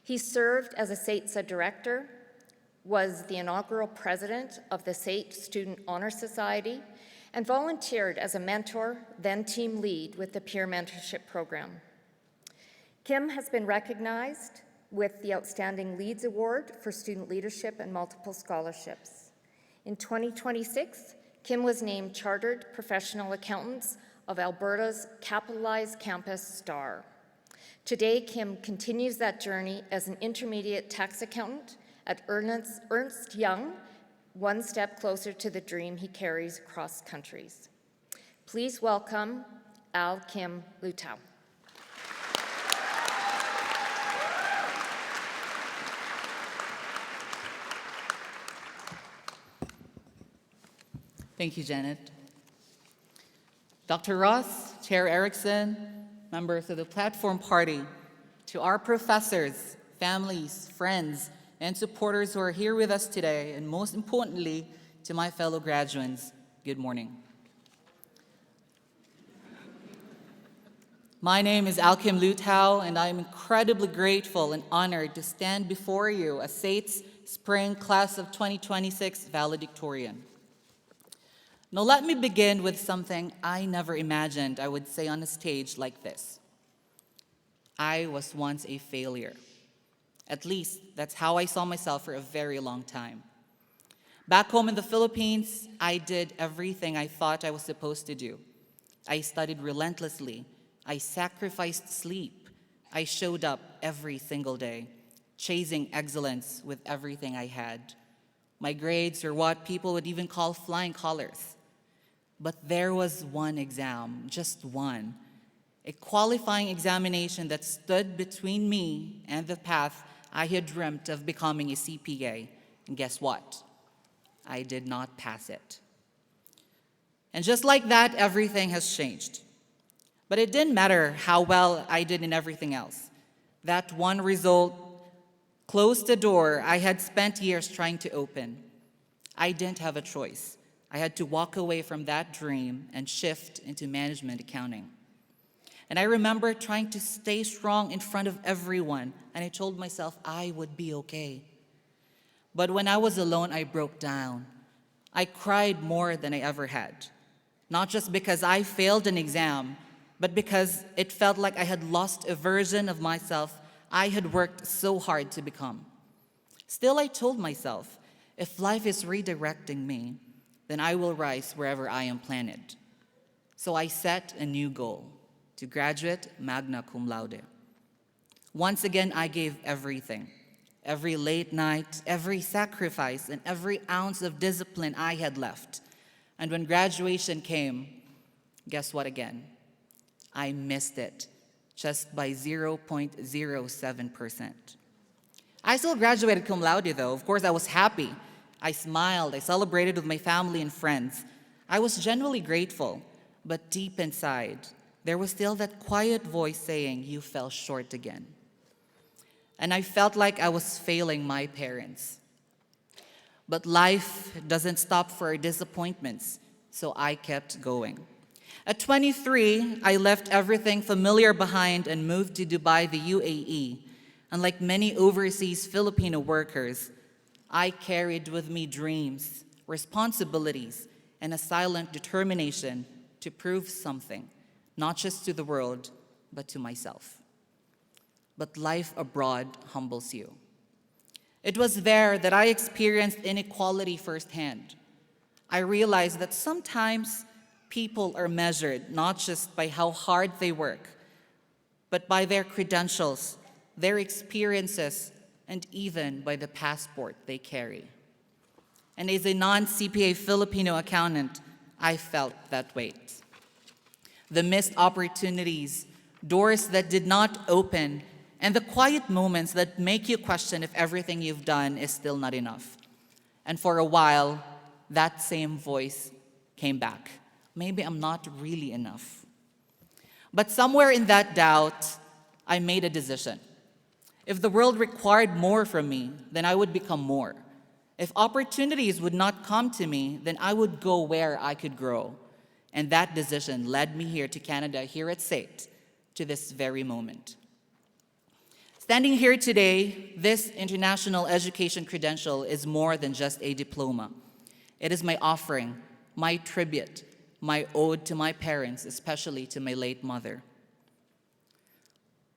He served as a SAIT director, was the inaugural president of the SAIT Student Honor Society, and volunteered as a mentor, then team lead with the Peer Mentorship Program. Kim has been recognized with the Outstanding Leads Award for Student Leadership and multiple scholarships. In 2026, Kim was named Chartered Professional Accountants of Alberta's Capitalized Campus Star. Today, Kim continues that journey as an intermediate tax accountant at Ernst Young, one step closer to the dream he carries across countries. Please welcome Al Kim Lutau. Thank you, Janet. Dr. Ross, Chair Erickson, members of the Platform Party, to our professors, families, friends, and supporters who are here with us today, and most importantly, to my fellow graduates, good morning. My name is Al Kim Lutau, and I am incredibly grateful and honored to stand before you as SAIT's Spring Class of 2026 valedictorian. Now let me begin with something I never imagined I would say on a stage like this. I was once a failure. At least, that's how I saw myself for a very long time. Back home in the Philippines, I did everything I thought I was supposed to do. I studied relentlessly. I sacrificed sleep. I showed up every single day, chasing excellence with everything I had. My grades are what people would even call flying colors. But there was one exam, just one, a qualifying examination that stood between me and the path I had dreamt of becoming a CPA, and guess what? I did not pass it. And just like that, everything has changed. But it didn't matter how well I did in everything else. That one result closed the door I had spent years trying to open. I didn't have a choice. I had to walk away from that dream and shift into management accounting. And I remember trying to stay strong in front of everyone, and I told myself I would be okay. But when I was alone, I broke down. I cried more than I ever had. Not just because I failed an exam, but because it felt like I had lost a version of myself I had worked so hard to become. Still, I told myself, if life is redirecting me, then I will rise wherever I am planted. So I set a new goal, to graduate magna cum laude. Once again, I gave everything. Every late night, every sacrifice, and every ounce of discipline I had left. And when graduation came, guess what again? I missed it, just by 0.07%. I still graduated cum laude though. Of course, I was happy. I smiled, I celebrated with my family and friends. I was genuinely grateful, but deep inside, there was still that quiet voice saying, you fell short again. And I felt like I was failing my parents. But life doesn't stop for our disappointments, so I kept going. At 23, I left everything familiar behind and moved to Dubai, the UAE. And like many overseas Filipino workers, I carried with me dreams, responsibilities, and a silent determination to prove something, not just to the world, but to myself. But life abroad humbles you. It was there that I experienced inequality firsthand. I realized that sometimes people are measured not just by how hard they work, but by their credentials, their experiences, and even by the passport they carry. And as a non-CPA Filipino accountant, I felt that weight. The missed opportunities, doors that did not open, and the quiet moments that make you question if everything you've done is still not enough. And for a while, that same voice came back. Maybe I'm not really enough. But somewhere in that doubt, I made a decision. If the world required more from me, then I would become more. If opportunities would not come to me, then I would go where I could grow. And that decision led me here to Canada, here at SAIT, to this very moment. Standing here today, this international education credential is more than just a diploma. It is my offering, my tribute, my ode to my parents, especially to my late mother.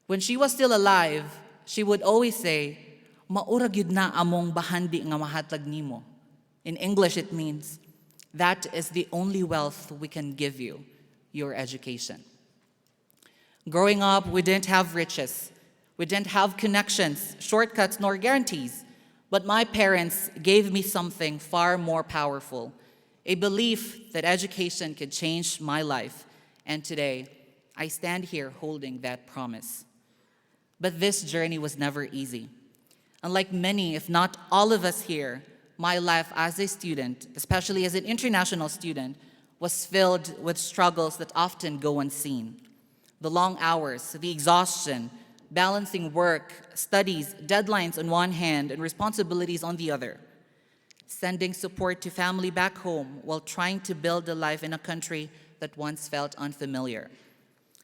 When she was still alive, she would always say, "Maura gyud na among bahandi nga mahatag nimo." In English, it means, that is the only wealth we can give you, your education. Growing up, we didn't have riches. We didn't have connections, shortcuts, nor guarantees. But my parents gave me something far more powerful, a belief that education could change my life. And today, I stand here holding that promise. But this journey was never easy. Unlike many, if not all of us here, my life as a student, especially as an international student, was filled with struggles that often go unseen. The long hours, the exhaustion, balancing work, studies, deadlines on one hand, and responsibilities on the other. Sending support to family back home while trying to build a life in a country that once felt unfamiliar.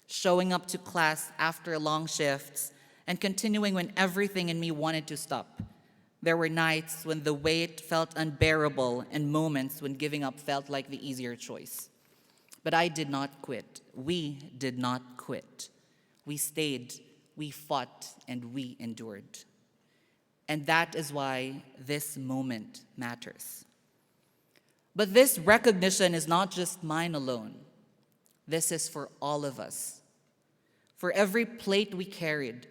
Showing up to class after long shifts and continuing when everything in me wanted to stop. There were nights when the weight felt unbearable and moments when giving up felt like the easier choice. But I did not quit. We did not quit. We stayed, we fought, and we endured. And that is why this moment matters. But this recognition is not just mine alone. This is for all of us. For every plate we carried,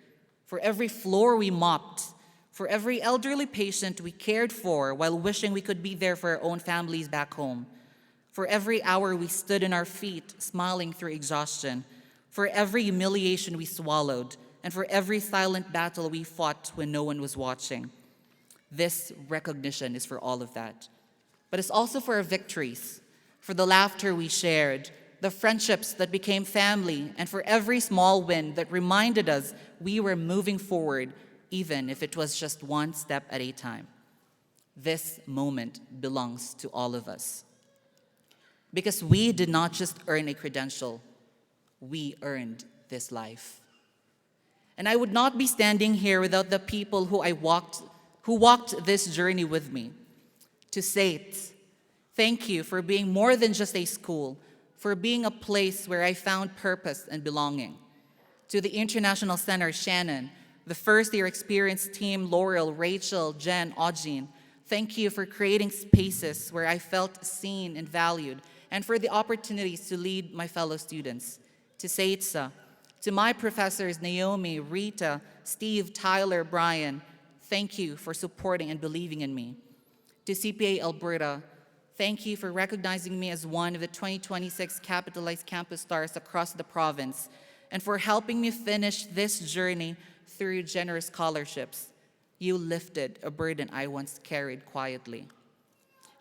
for every floor we mopped, for every elderly patient we cared for while wishing we could be there for our own families back home, for every hour we stood on our feet, smiling through exhaustion, for every humiliation we swallowed, and for every silent battle we fought when no one was watching. This recognition is for all of that. But it's also for our victories, for the laughter we shared, the friendships that became family, and for every small win that reminded us we were moving forward, even if it was just one step at a time. This moment belongs to all of us. Because we did not just earn a credential, we earned this life. And I would not be standing here without the people who walked this journey with me. To SAIT, thank you for being more than just a school, for being a place where I found purpose and belonging. To the International Center, Shannon, the first-year experience team, Laurel, Rachel, Jen, Aujin, thank you for creating spaces where I felt seen and valued, and for the opportunities to lead my fellow students. To SAITSA, to my professors, Naomi, Rita, Steve, Tyler, Brian, thank you for supporting and believing in me. To CPA Alberta, thank you for recognizing me as one of the 2026 Capitalized Campus Stars across the province, and for helping me finish this journey through generous scholarships. You lifted a burden I once carried quietly.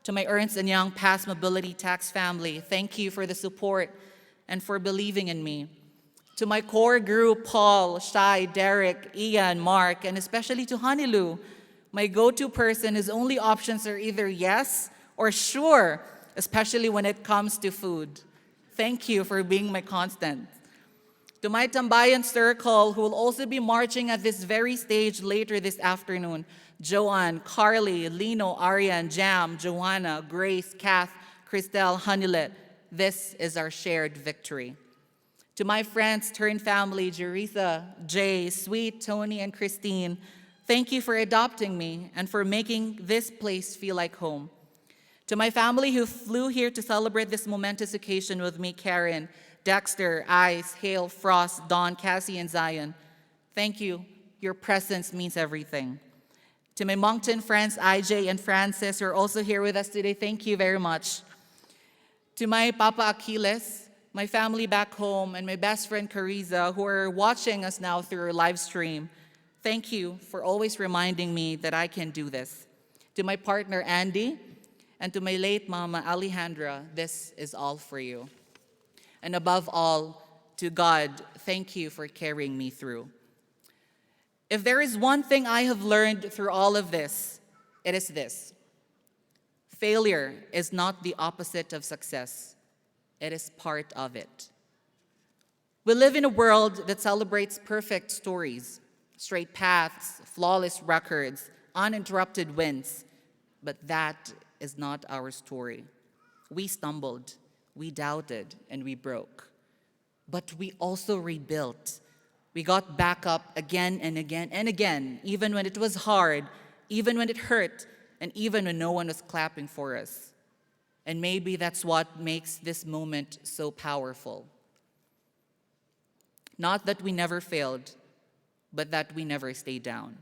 To my Ernst & Young Past Mobility Tax family, thank you for the support and for believing in me. To my core group, Paul, Shai, Derek, Ian, Mark, and especially to Hanilu, my go-to person whose only options are either yes or sure, especially when it comes to food. Thank you for being my constant. To my Tambayan circle, who will also be marching at this very stage later this afternoon, Joanne, Carly, Lino, Arian, Jam, Joanna, Grace, Kath, Christelle, Hanilet, this is our shared victory. To my friends turned family, Jerisa, Jay, Sweet, Tony, and Christine, thank you for adopting me and for making this place feel like home. To my family who flew here to celebrate this momentous occasion with me, Karen, Dexter, Ice, Hale, Frost, Dawn, Cassie, and Zion, thank you. Your presence means everything. To my Moncton friends, IJ and Francis, who are also here with us today, thank you very much. To my Papa Achilles, my family back home, and my best friend Cariza, who are watching us now through our live stream, thank you for always reminding me that I can do this. To my partner, Andy, and to my late mama, Alejandra, this is all for you. And above all, to God, thank you for carrying me through. If there is one thing I have learned through all of this, it is this. Failure is not the opposite of success. It is part of it. We live in a world that celebrates perfect stories, straight paths, flawless records, uninterrupted wins, but that is not our story. We stumbled, we doubted, and we broke. But we also rebuilt. We got back up again and again and again, even when it was hard, even when it hurt, and even when no one was clapping for us. And maybe that's what makes this moment so powerful. Not that we never failed, but that we never stayed down.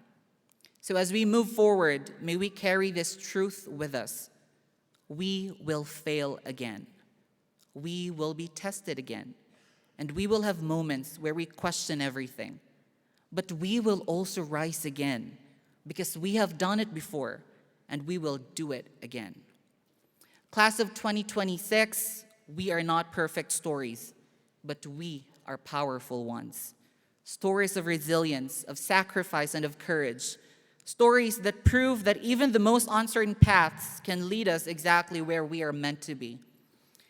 So as we move forward, may we carry this truth with us. We will fail again. We will be tested again. And we will have moments where we question everything. But we will also rise again because we have done it before and we will do it again. Class of 2026, we are not perfect stories, but we are powerful ones. Stories of resilience, of sacrifice, and of courage. Stories that prove that even the most uncertain paths can lead us exactly where we are meant to be.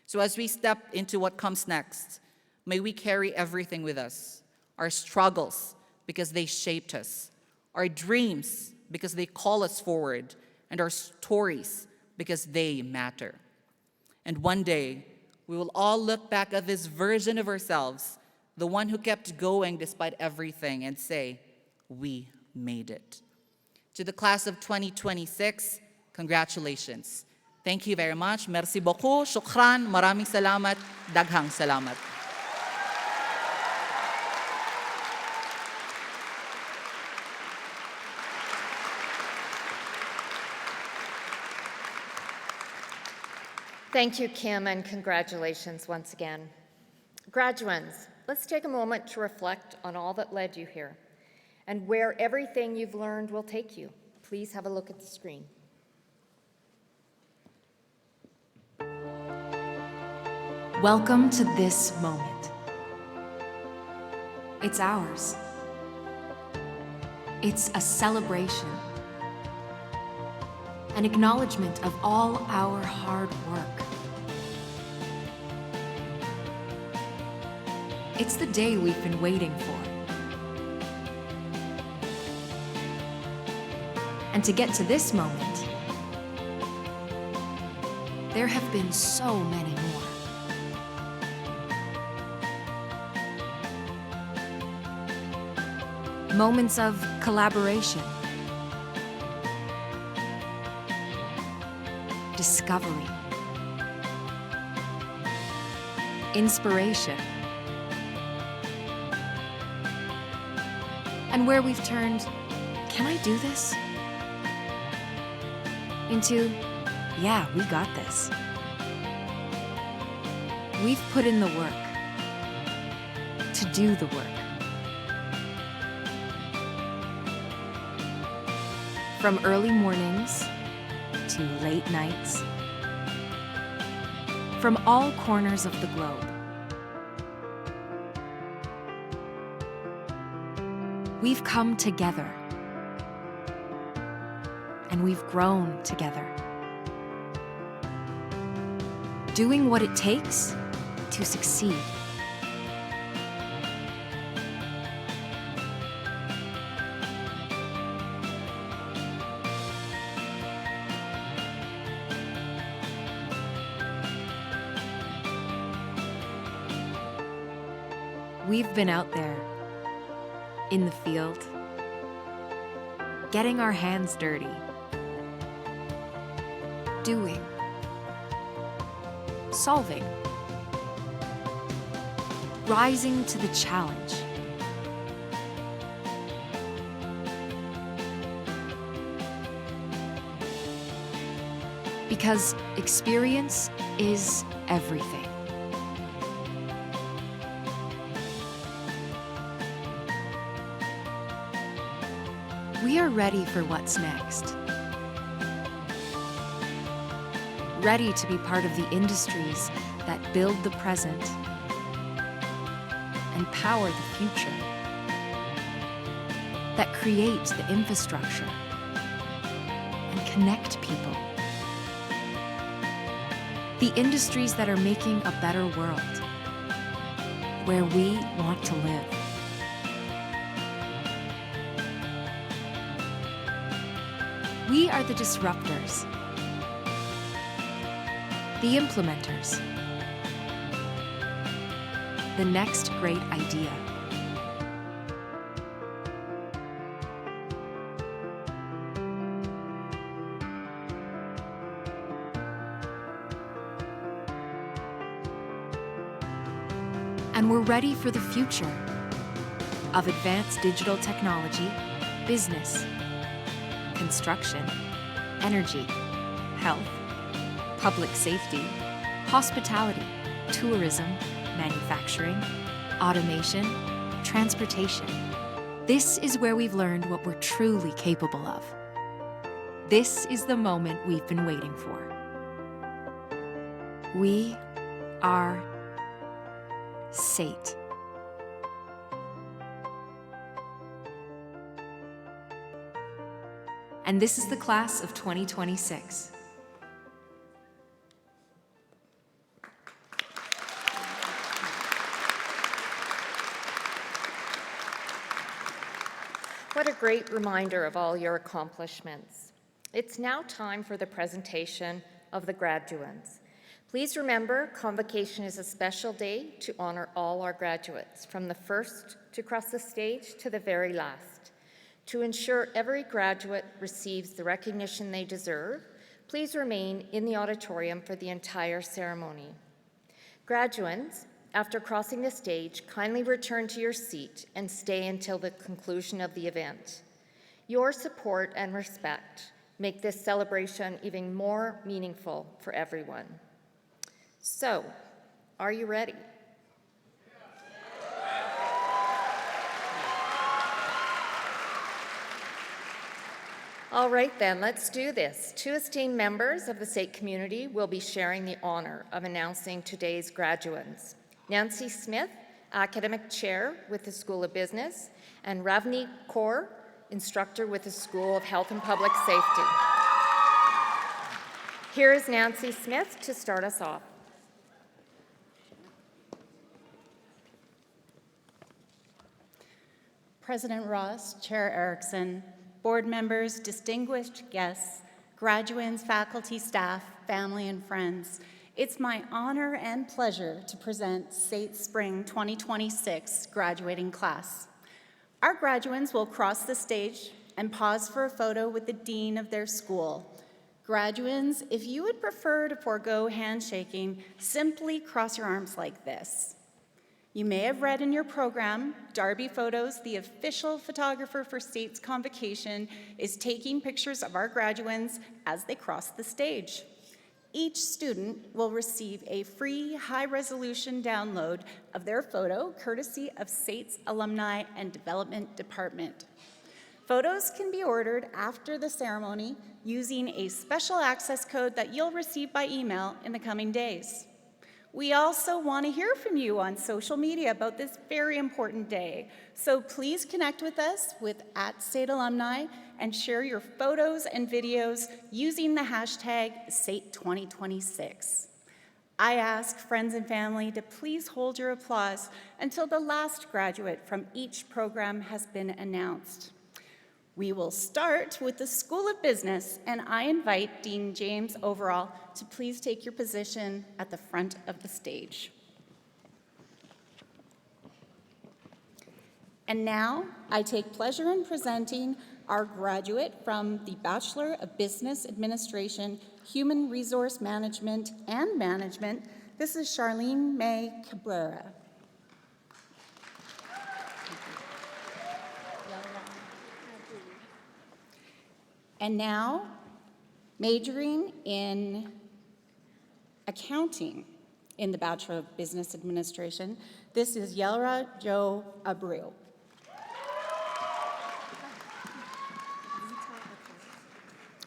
So as we step into what comes next, may we carry everything with us. Our struggles, because they shaped us. Our dreams, because they call us forward. And our stories, because they matter. And one day, we will all look back at this version of ourselves, the one who kept going despite everything, and say, we made it. To the class of 2026, congratulations. Thank you very much. Merci beaucoup. Shukran. Maraming salamat. Daghang salamat. Thank you, Kim, and congratulations once again. Graduands, let's take a moment to reflect on all that led you here and where everything you've learned will take you. Please have a look at the screen. Welcome to this moment. It's ours. It's a celebration, an acknowledgement of all our hard work. It's the day we've been waiting for. And to get to this moment, there have been so many more. Moments of collaboration, discovery, inspiration, and where we've turned, "Can I do this?" into, "Yeah, we got this." We've put in the work to do the work. From early mornings to late nights, from all corners of the globe, we've come together, and we've grown together, doing what it takes to succeed. We've been out there, in the field, getting our hands dirty, doing, solving, rising to the challenge. Because experience is everything. We are ready for what's next. Ready to be part of the industries that build the present and power the future, that create the infrastructure and connect people. The industries that are making a better world, where we want to live. We are the disruptors, the implementers, the next great idea. And we're ready for the future of advanced digital technology, business, construction, energy, health, public safety, hospitality, tourism, manufacturing, automation, transportation. This is where we've learned what we're truly capable of. This is the moment we've been waiting for. We are SAIT. And this is the class of 2026. What a great reminder of all your accomplishments. It's now time for the presentation of the graduands. Please remember, Convocation is a special day to honor all our graduates, from the first to cross the stage to the very last. To ensure every graduate receives the recognition they deserve, please remain in the auditorium for the entire ceremony. Graduands, after crossing the stage, kindly return to your seat and stay until the conclusion of the event. Your support and respect make this celebration even more meaningful for everyone. So, are you ready? All right then, let's do this. Two esteemed members of the SAIT community will be sharing the honor of announcing today's graduands. Nancy Smith, Academic Chair with the School of Business, and Ravni Kaur, Instructor with the School of Health and Public Safety. Here is Nancy Smith to start us off. President Ross, Chair Erickson, board members, distinguished guests, graduands, faculty, staff, family, and friends, it's my honor and pleasure to present SAIT Spring 2026 graduating class. Our graduands will cross the stage and pause for a photo with the dean of their school. Graduands, if you would prefer to forego handshaking, simply cross your arms like this. You may have read in your program, Darby Photos, the official photographer for SAIT's Convocation, is taking pictures of our graduands as they cross the stage. Each student will receive a free high-resolution download of their photo, courtesy of SAIT's Alumni and Development Department. Photos can be ordered after the ceremony using a special access code that you'll receive by email in the coming days. We also want to hear from you on social media about this very important day. So please connect with us with @SAITalumni and share your photos and videos using the hashtag SAIT2026. I ask friends and family to please hold your applause until the last graduate from each program has been announced. We will start with the School of Business, and I invite Dean James Overall to please take your position at the front of the stage. And now, I take pleasure in presenting our graduate from the Bachelor of Business Administration, Human Resource Management and Management. This is Charlene May Cabrera. And now, majoring in accounting in the Bachelor of Business Administration, this is Yelra Jo Abreu.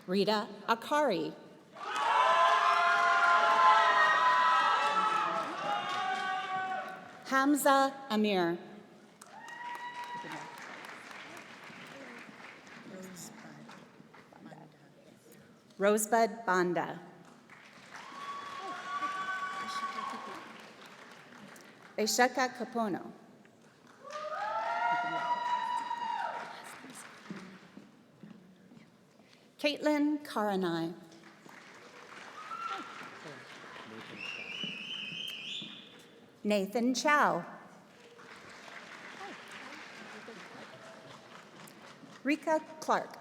Rita Akari. Hamza Amir. Rosebud Banda. Beshaka Kapono. Caitlin Karanai. Nathan Chow. Rika Clark.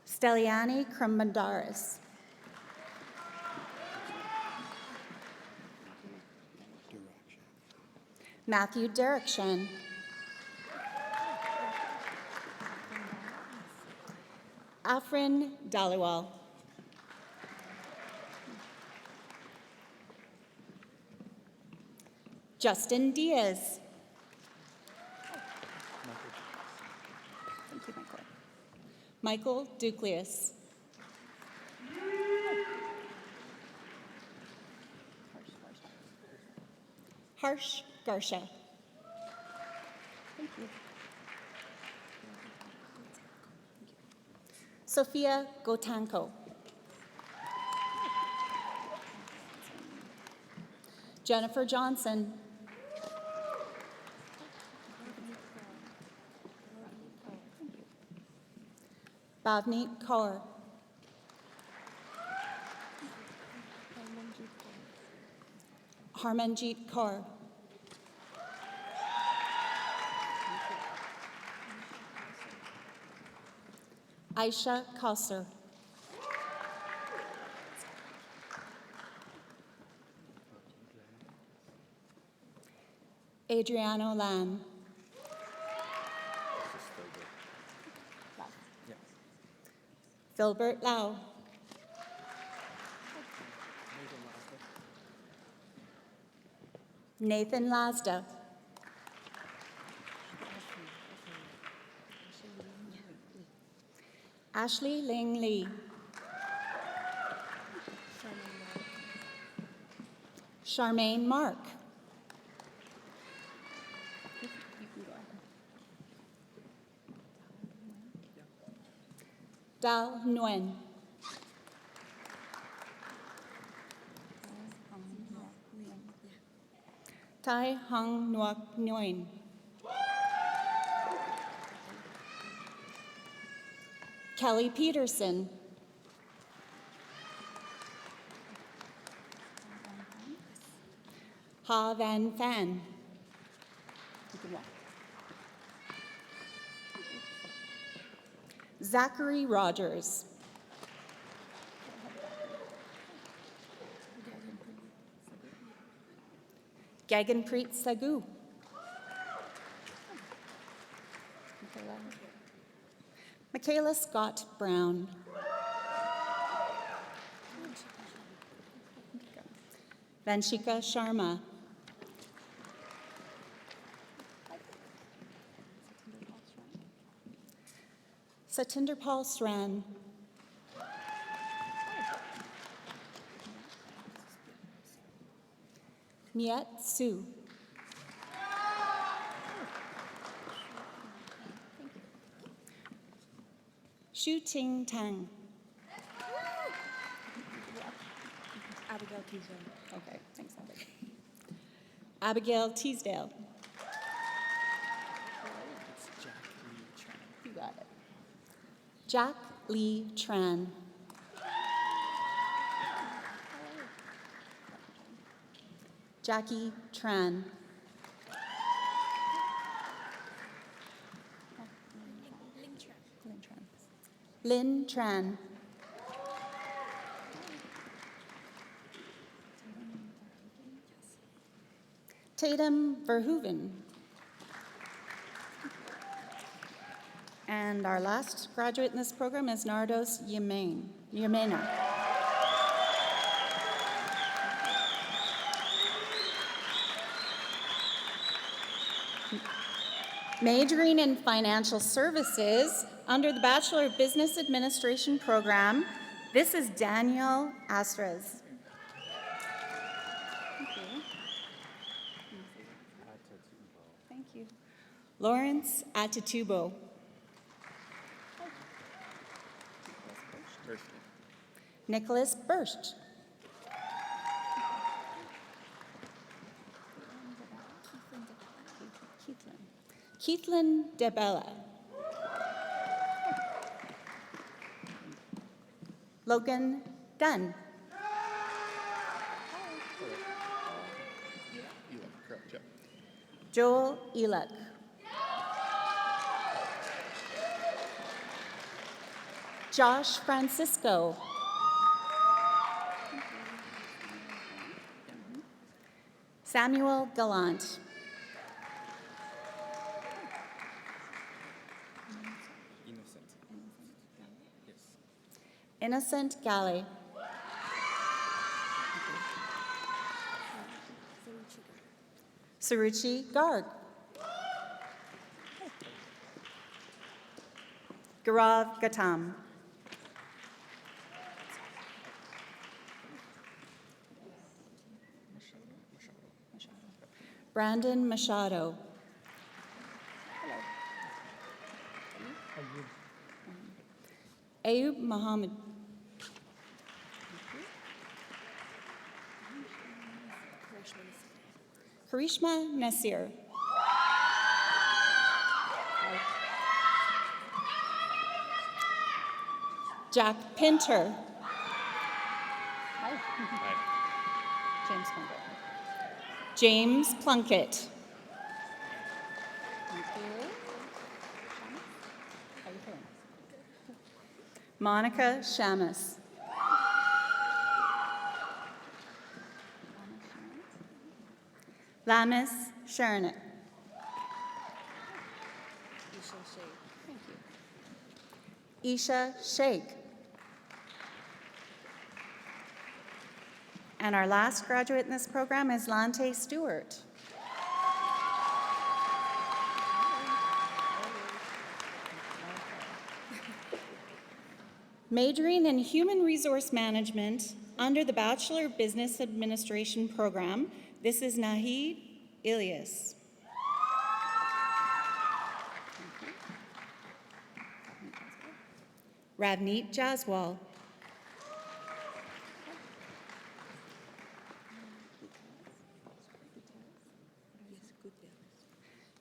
Steliani Krembandaris. Matthew Derrickson. Afrin Daliwal. Justin Diaz. Thank you, Michael. Michael Duclius. Harsh Garsha. Thank you. Sophia Gotanko. Jennifer Johnson. Bhavneet Kaur. Harmanjeet Kaur. Aisha Kausar. Adriano Lam. Filbert Lau. Nathan Lasda. Ashley Ling Lee. Charmaine Mark. Dal Nguyen. Tai Hang Nuoc Nguyen. Kelly Peterson. Ha Van Fan. Zachary Rogers. Gaganpreet Sagu. Michaela Scott Brown. Vanshika Sharma. Satinderpal Sran. Miet Su. Shu Ting Tang. Abigail Teasdale. Okay, thanks, Abigail. Abigail Teasdale. You got it. Jack Lee Tran. Jackie Tran. Lynn Tran. Tatum Verhoeven. And our last graduate in this program is Nardos Yemena. Majoring in Financial Services under the Bachelor of Business Administration program, this is Daniel Astres. Thank you. Lawrence Atatubo. Nicholas Burst. Keithlin DeBella. Logan Dunn. Joel Eluk. Josh Francisco. Samuel Gallant. Innocent Galley. Saruchi Garg. Gaurav Gatam. Brandon Machado. Ayub Muhammad. Karishma Nasir. Jack Pinter. James Plunkett. James Plunkett. Thank you. How you feeling? Monica Shamus. Lamis Sharonet. Isha Sheikh. And our last graduate in this program is Lante Stewart. Majoring in Human Resource Management under the Bachelor of Business Administration program, this is Nahid Ilyas. Ravneet Jaswal.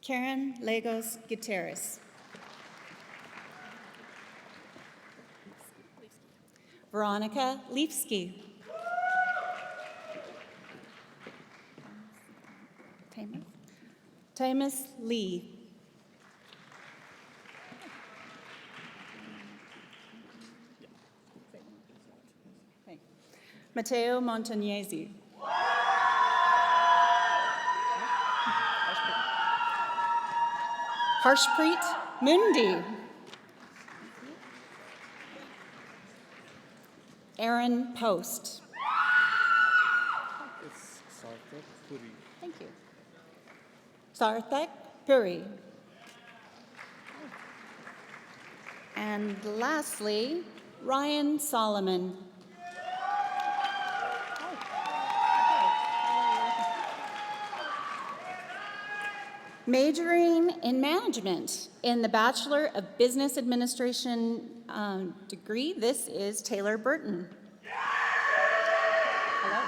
Karen Lagos Gutierrez. Veronica Leafsky. Tamus Lee. Matteo Montagnesi. Harshpreet Mundi. Aaron Post. Thank you. Sarthak Puri. And lastly, Ryan Solomon. Majoring in management in the Bachelor of Business Administration degree, this is Taylor Burton. Hello.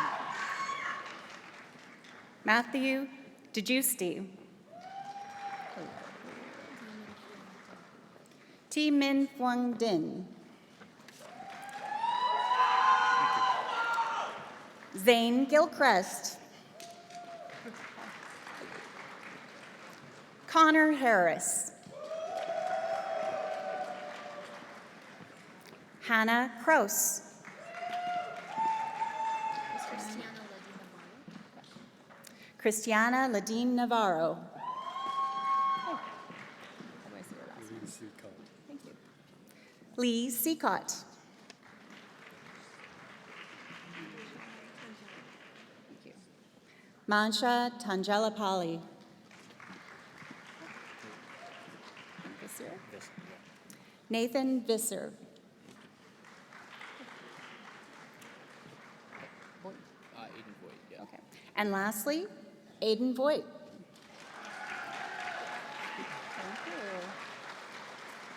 Matthew DeJusti. T. Min Phuong Din. Zane Gilchrist. Connor Harris. Hannah Kraus. Christiana Ladine Navarro. Thank you. Lee Seacott. Thank you. Mansha Tanjalapalli. Nathan Visser. Aiden Voigt, yeah. Okay. And lastly, Aiden Voigt. Thank you.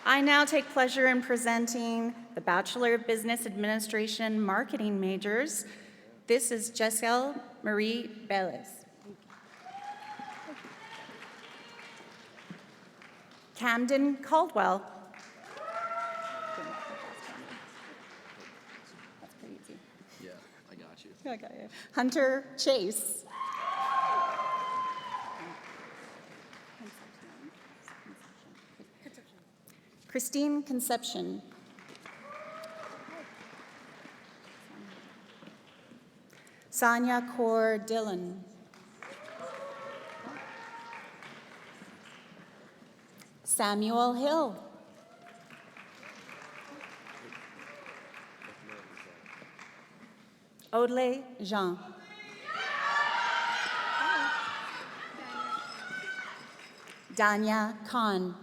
I now take pleasure in presenting the Bachelor of Business Administration Marketing majors. This is Jessel Marie Bellis. Camden Caldwell. That's pretty easy. Yeah, I got you. I got you. Hunter Chase. Christine Conception. Sonia Kaur Dillon. Samuel Hill. Audley Jean. Danya Khan.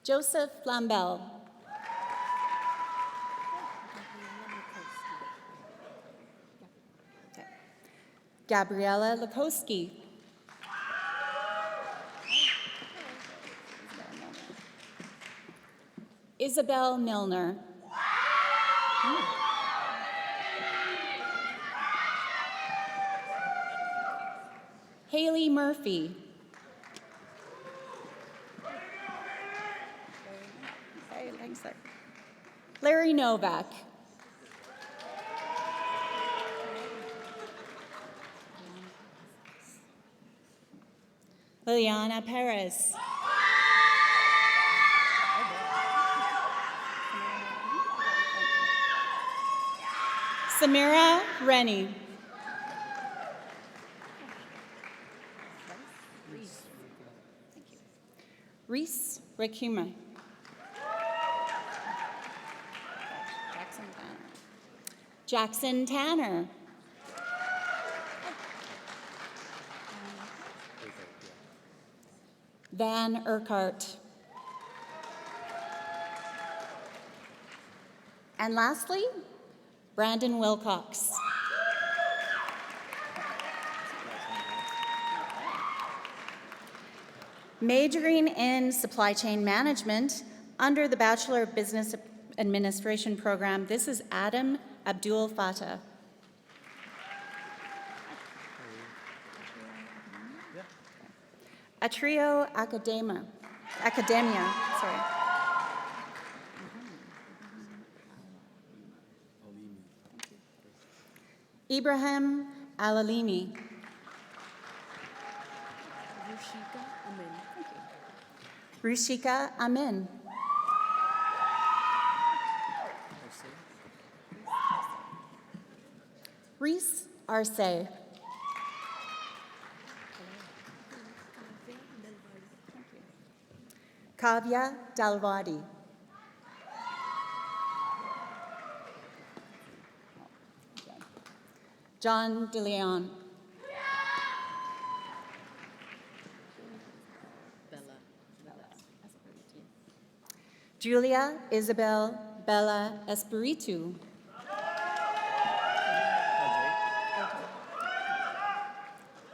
Joseph Lambell. Gabriella Lukowski. Isabel Milner. Haley Murphy. Larry Novak. Liliana Perez. Samira Rennie. Reese Rakima. Jackson Tanner. Van Urquhart. And lastly, Brandon Wilcox. Majoring in supply chain management under the Bachelor of Business Administration program, this is Adam Abdul Fattah. Atrio Academia, sorry. Ibrahim Alalimi. Rushika Amin. Reese Arce. Kavya Dalwadi. John DeLeon. Julia Isabel Bella Espiritu.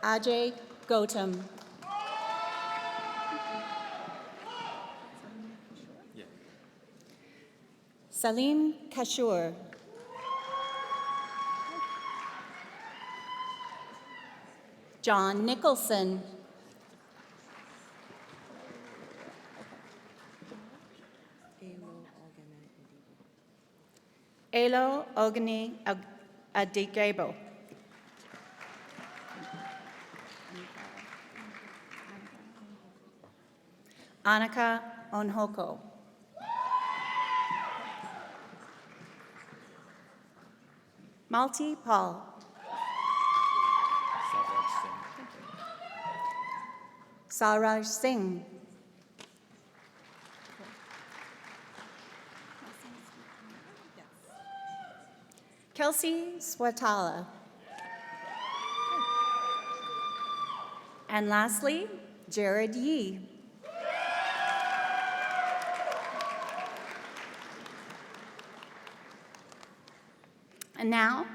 Ajay Gautam. Salim Kashur. John Nicholson. Elo Ogni Adigebo. Annika Onhoko. Malti Paul. Saraj Singh. Kelsey Swatala. And lastly, Jared Yee. And now,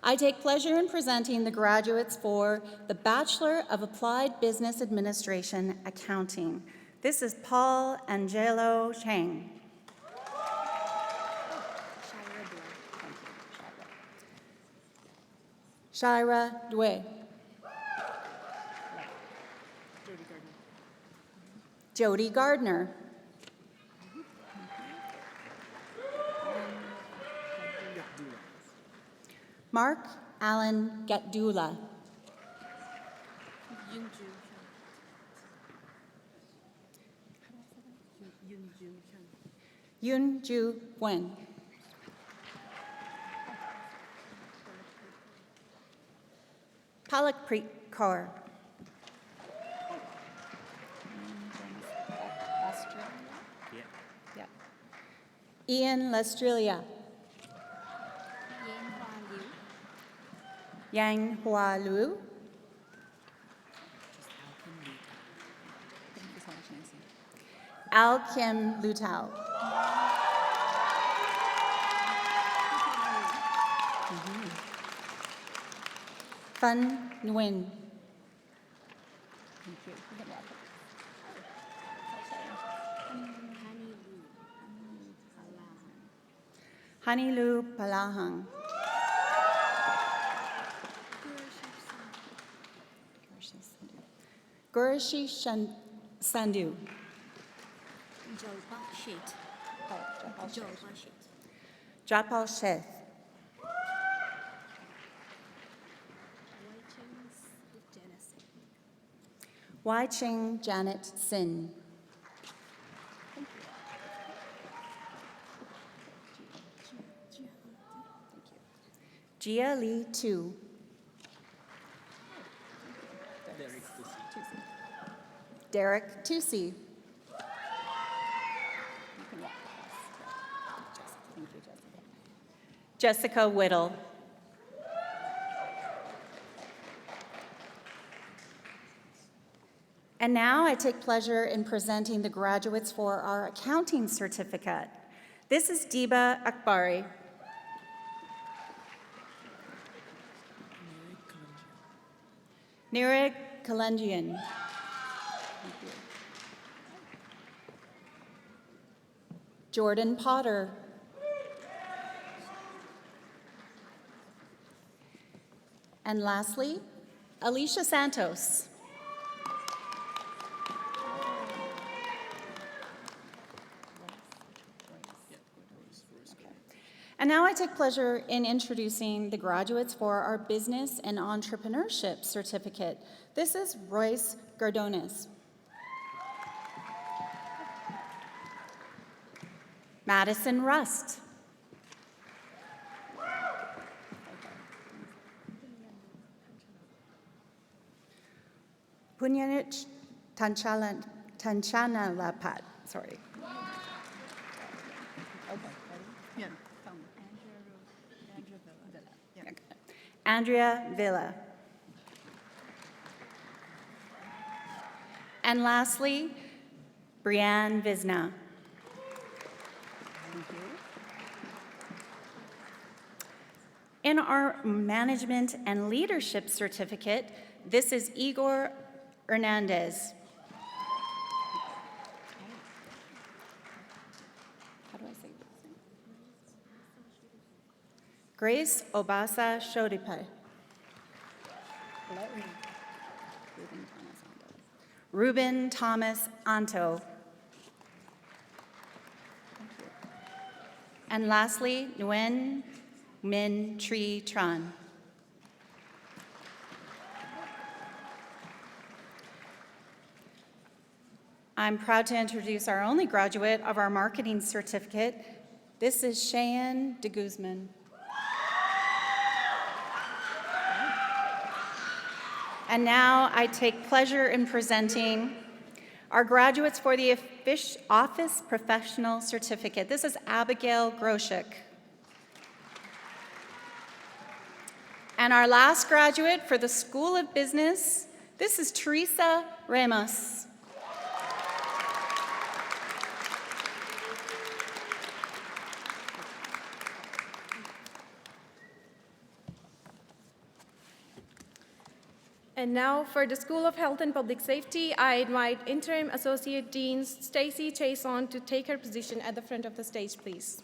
I take pleasure in presenting the graduates for the Bachelor of Applied Business Administration Accounting. This is Paul Angelo Chang. Shira Dwe. Jody Gardner. Mark Allen Gatdula. Yun Ju Wen. Palakpreet Kaur. Yeah. Ian Lestrilia. Yang Hua Liu. Al Kim Lutao. Fun Nguyen. Hani Lu Palahang. Gurishi Sandhu. Japal Sheth. Wai Ching Janet Sin. Jia Lee Tu. Derek Tusi. Jessica Whittle. And now I take pleasure in presenting the graduates for our accounting certificate. This is Diba Akbari. Nireg Kalenjian. Jordan Potter. And lastly, Alicia Santos. And now I take pleasure in introducing the graduates for our Business and Entrepreneurship Certificate. This is Royce Gardones. Madison Rust. Punyanich Tanchanalapat, sorry. Andrea Villa. And lastly, Brianne Visna. In our Management and Leadership Certificate, this is Igor Hernandez. How do I say this name? Grace Obasa Shodipai. Ruben Thomas Anto. And lastly, Nguyen Min Tri Tran. I'm proud to introduce our only graduate of our marketing certificate. This is Cheyenne de Guzman. And now I take pleasure in presenting our graduates for the Office Professional Certificate. This is Abigail Groshek. And our last graduate for the School of Business, this is Teresa Ramos. And now for the School of Health and Public Safety, I invite Interim Associate Dean Stacy Chason to take her position at the front of the stage, please.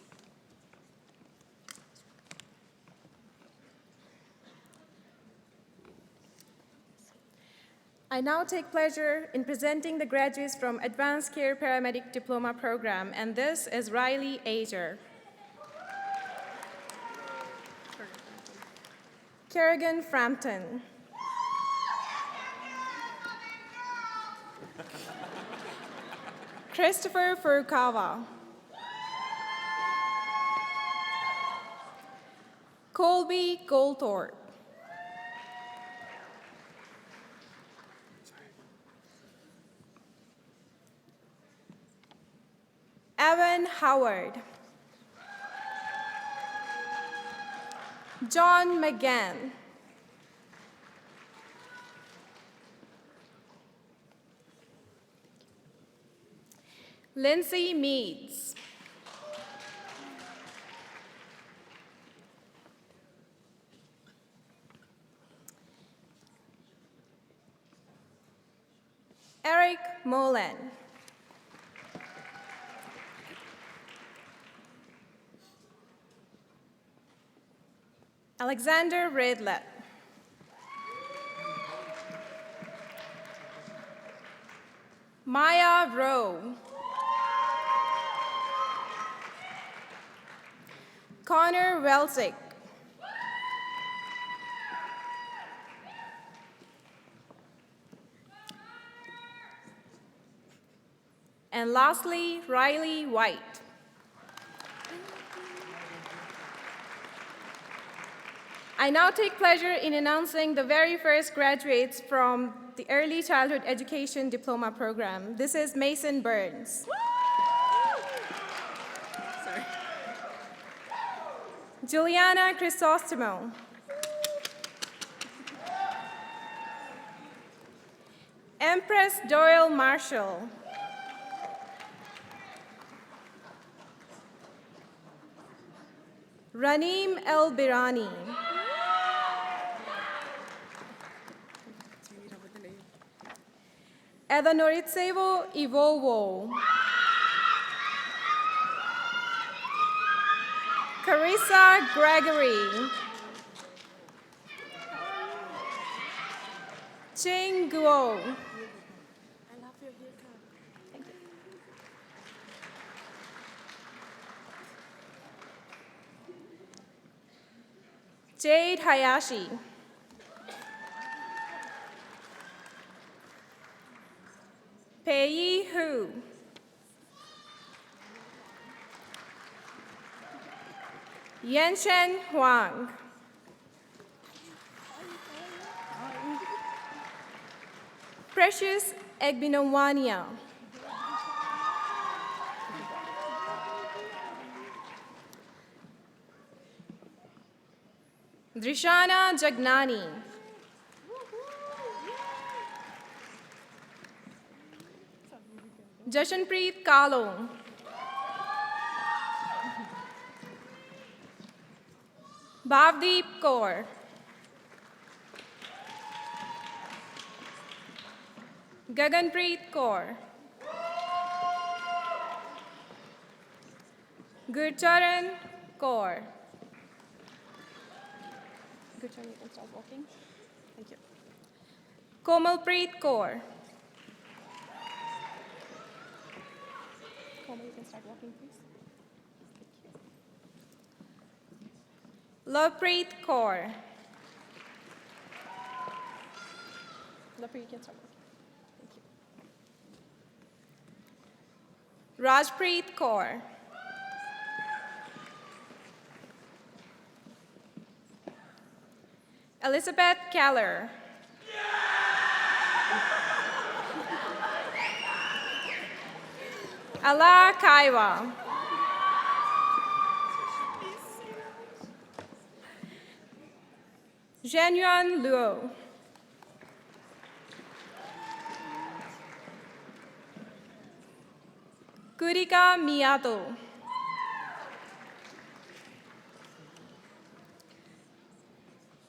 I now take pleasure in presenting the graduates from Advanced Care Paramedic Diploma Program, and this is Riley Ager, Kerrigan Frampton, Christopher Furukawa, Colby Goldthorpe, Evan Howard, John McGann, Lindsay Meads, Eric Molan, Alexander Redlett, Maya Rowe, Connor Welsick, and lastly, Riley White. I now take pleasure in announcing the very first graduates from the Early Childhood Education Diploma Program. This is Mason Burns. Sorry. Juliana Crisostomo. Empress Doyle Marshall. Raneem El Birani. Edanoritsevo Ivowo. Carissa Gregory. Ching Guo. Jade Hayashi. Pei Hu. Yanshen Huang. Precious Egbinowania. Drishana Jagnani. Jashanpreet Kalong. Bhavdeep Kaur. Gaganpreet Kaur. Gurcharan Kaur. Gurcharan, you can start walking. Thank you. Komalpreet Kaur. Komal, you can start walking, please. Lovepreet Kaur. Lovepreet, you can start walking. Thank you. Rajpreet Kaur. Elizabeth Keller. Yeah! Ala Kaiwa. Zhenyuan Luo. Kurika Miyato.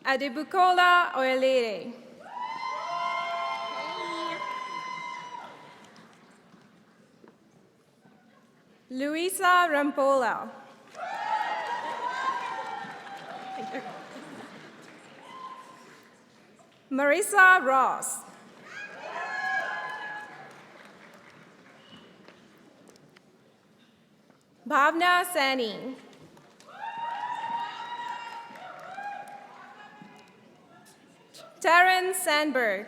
Adebukola Oelere. Luisa Rampola. Marissa Ross. Bhavna Sani. Taryn Sandberg.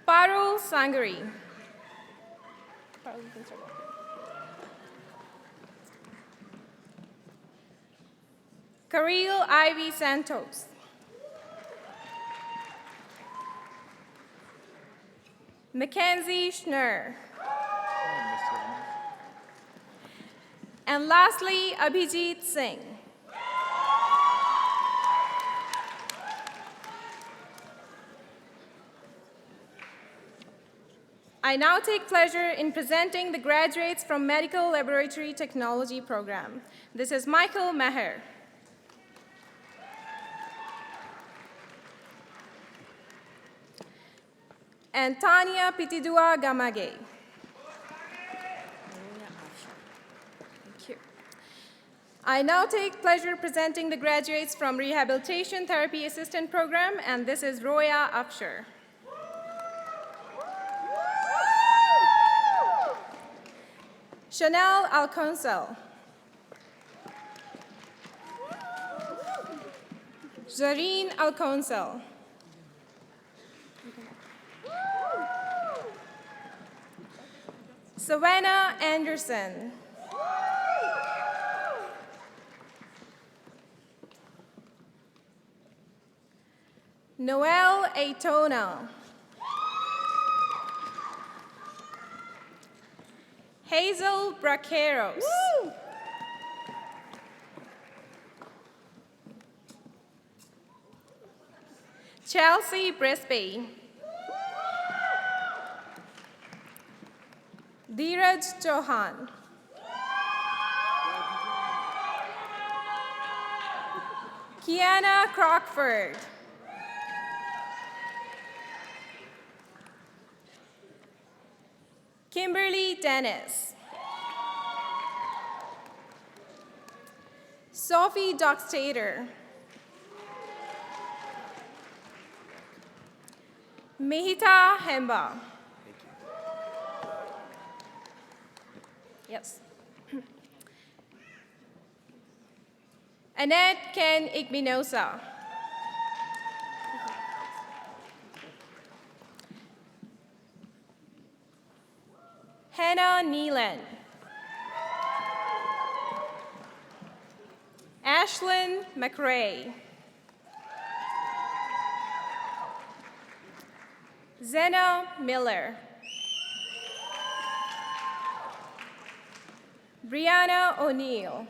Parul Sangari. Karil Ivy Santos. Mackenzie Schnur. And lastly, Abhijit Singh. I now take pleasure in presenting the graduates from Medical Laboratory Technology program. This is Michael Maher. And Tanya Pitidua Gamage. Thank you. I now take pleasure presenting the graduates from Rehabilitation Therapy Assistant program, and this is Roya Afshar. Chanel Alconsel. Zareen Alconsel. Savannah Anderson. Noel Aitona. Hazel Braqueros. Chelsea Brisby. Dheeraj Chauhan. Kiana Crockford. Kimberly Dennis. Sophie Dockstader. Mehita Hemba. Yes. Annette Ken Igminosa. Hannah Neelan. Ashlyn McRae. Zena Miller. Brianna O'Neill.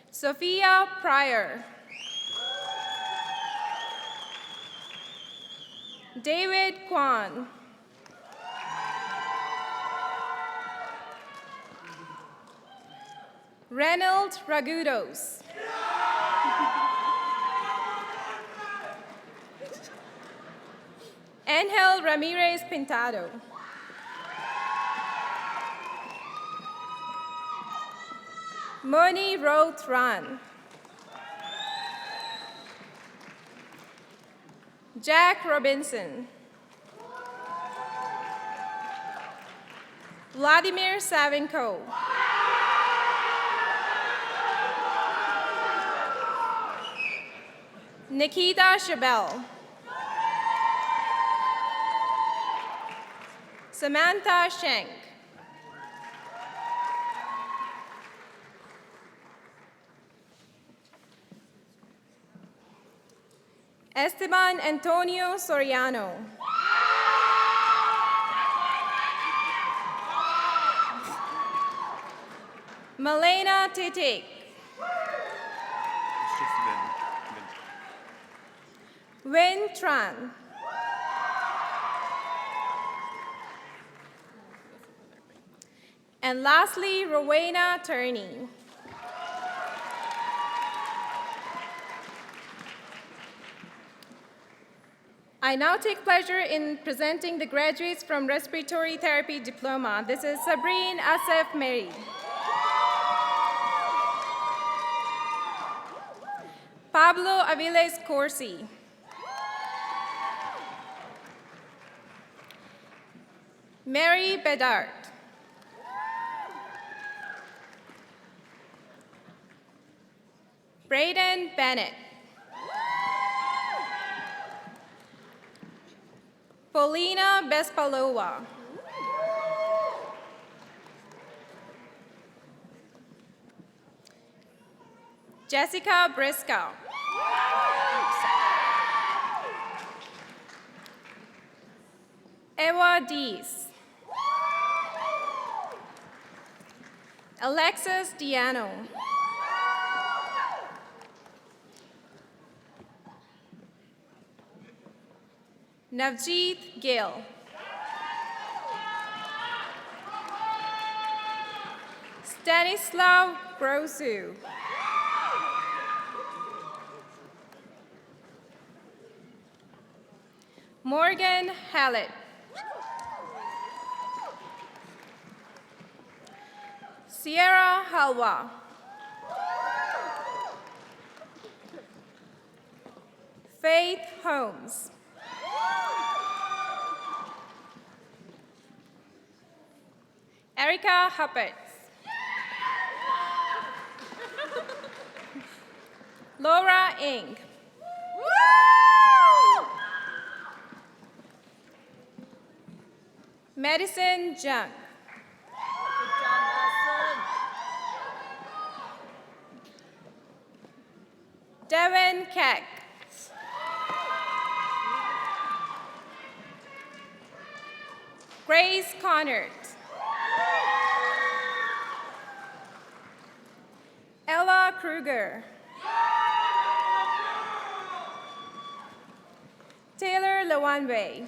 Sophia Pryor. David Kwan. Reynold Ragudos. Angel Ramirez Pintado. Moni Roth Ran. Jack Robinson. Vladimir Savinko. Nikita Chabel. Samantha Schenk. Esteban Antonio Soriano. Malena Titik. Win Tran. And lastly, Rowena Turney. I now take pleasure in presenting the graduates from Respiratory Therapy Diploma. This is Sabrine Asef Mary. Pablo Aviles Corsi. Mary Bedard. Braden Bennett. Paulina Bespalova. Jessica Briscoe. Ewa Dees. Alexis Diano. Navjeet Gill. Stanislav Grosu. Morgan Hallett. Sierra Halwa. Faith Holmes. Erica Huppert. Laura Ing. Madison Jung. Devin Keck. Grace Connert. Ella Kruger. Taylor Lawanway.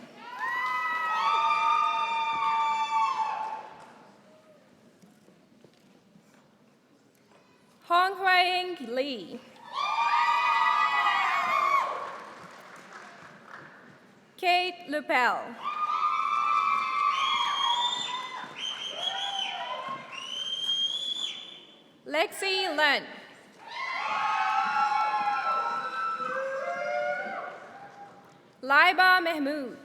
Hong Huaying Lee. Kate Lupel. Lexi Lund. Laiba Mahmood.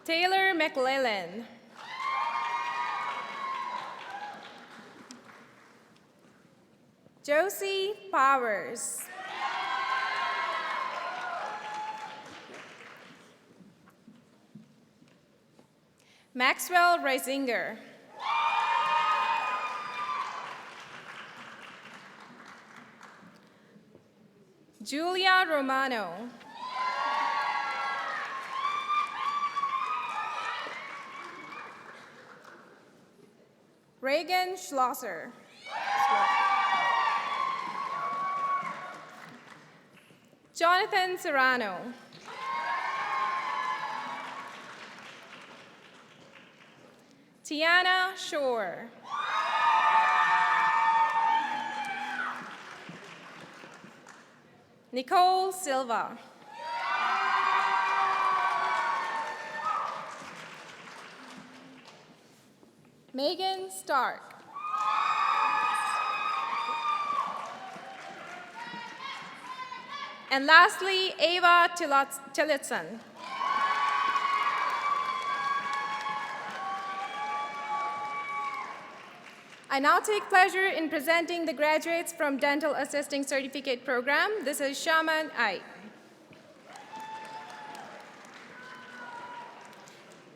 Taylor McLellan. Josie Powers. Maxwell Reisinger. Julia Romano. Reagan Schlosser. Jonathan Serrano. Tiana Shore. Nicole Silva. Megan Stark. And lastly, Ava Tillotson. I now take pleasure in presenting the graduates from Dental Assisting Certificate Program. This is Shaman Ai.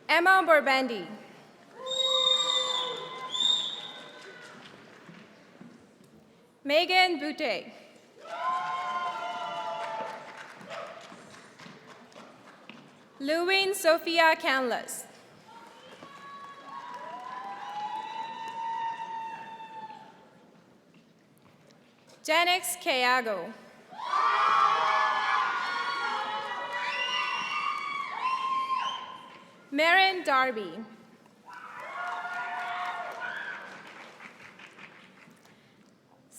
Emma Borbandi. Megan Boutte. Lewin Sophia Canlas. Janix Keago. Marin Darby.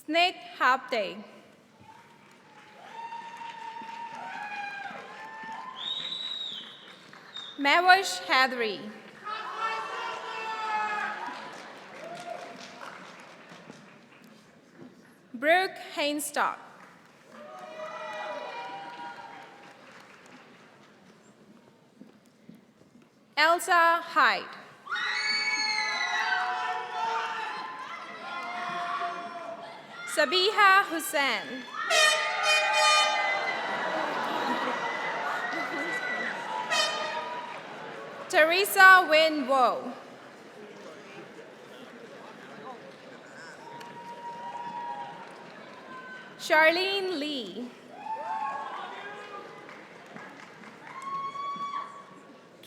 Snake Hapte. Mawish Hadri. Brooke Hainstock. Elsa Hyde. Sabiha Hussain. Teresa Win Wo. Charlene Lee.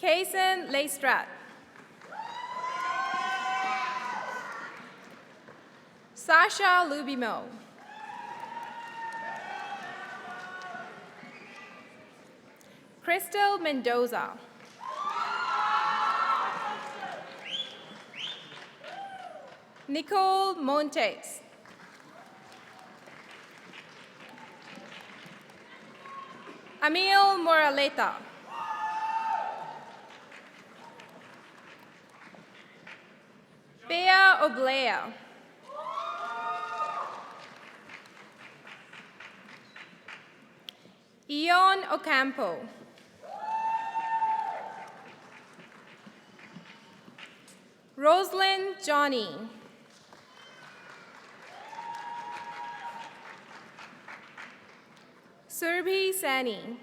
Kaysen Leistrat. Sasha Lubimo. Crystal Mendoza. Nicole Montes. Emil Moraleta. Bea Oblea. Ion Ocampo. Rosalind Johnny. Surbhi Sani.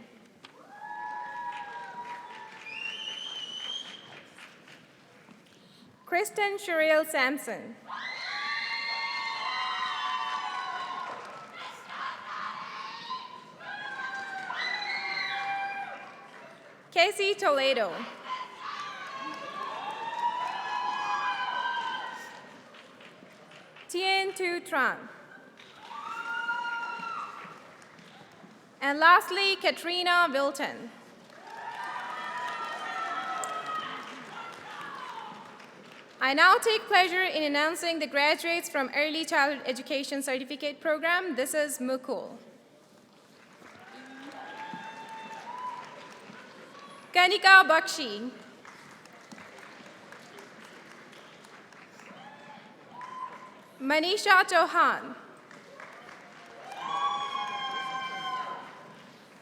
Kristen Shuriel Sampson. Casey Toledo. Tien Tu Tran. And lastly, Katrina Wilton. I now take pleasure in announcing the graduates from Early Childhood Education Certificate Program. This is Mukul. Kanika Bakshi. Manisha Chauhan.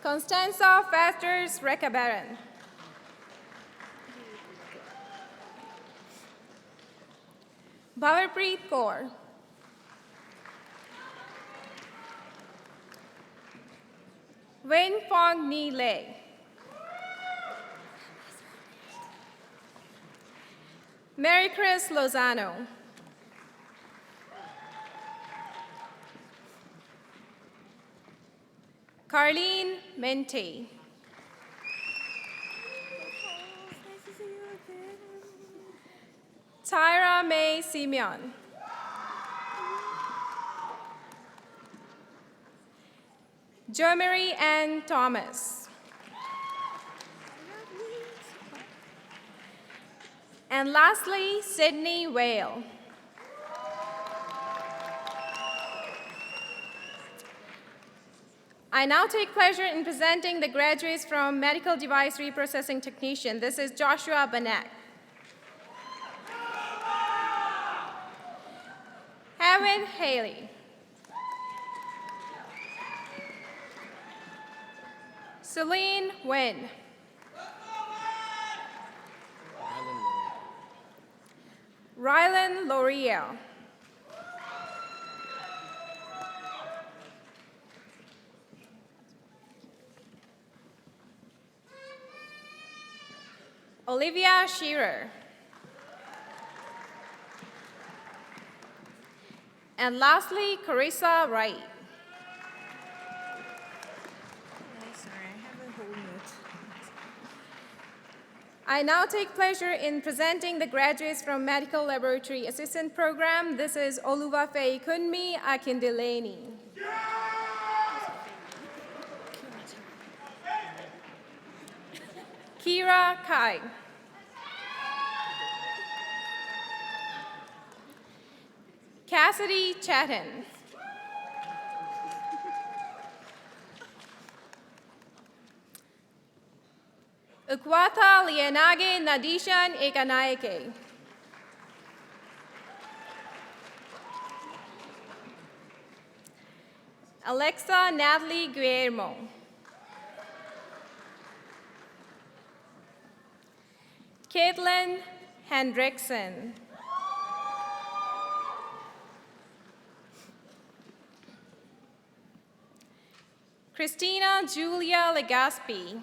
Constanza Fasters Rekabaran. Bhavarpreet Kaur. Wen Fong Ni Le. Mary Chris Lozano. Carlene Mente. Tyra May Simeon. Jo Marie Ann Thomas. And lastly, Sydney Whale. I now take pleasure in presenting the graduates from Medical Device Reprocessing Technician. This is Joshua Banek. Evan Haley. Celine Nguyen. Rylan L'Oreal. Olivia Shearer. And lastly, Carissa Wright. I now take pleasure in presenting the graduates from Medical Laboratory Assistant Program. This is Oluwafe Kunmi Akindeleni. Kira Kai. Cassidy Chatton. Ukwata Lianage Nadishan Ekanaike. Alexa Natalie Guillermo. Caitlin Hendrickson. Christina Julia Legaspi.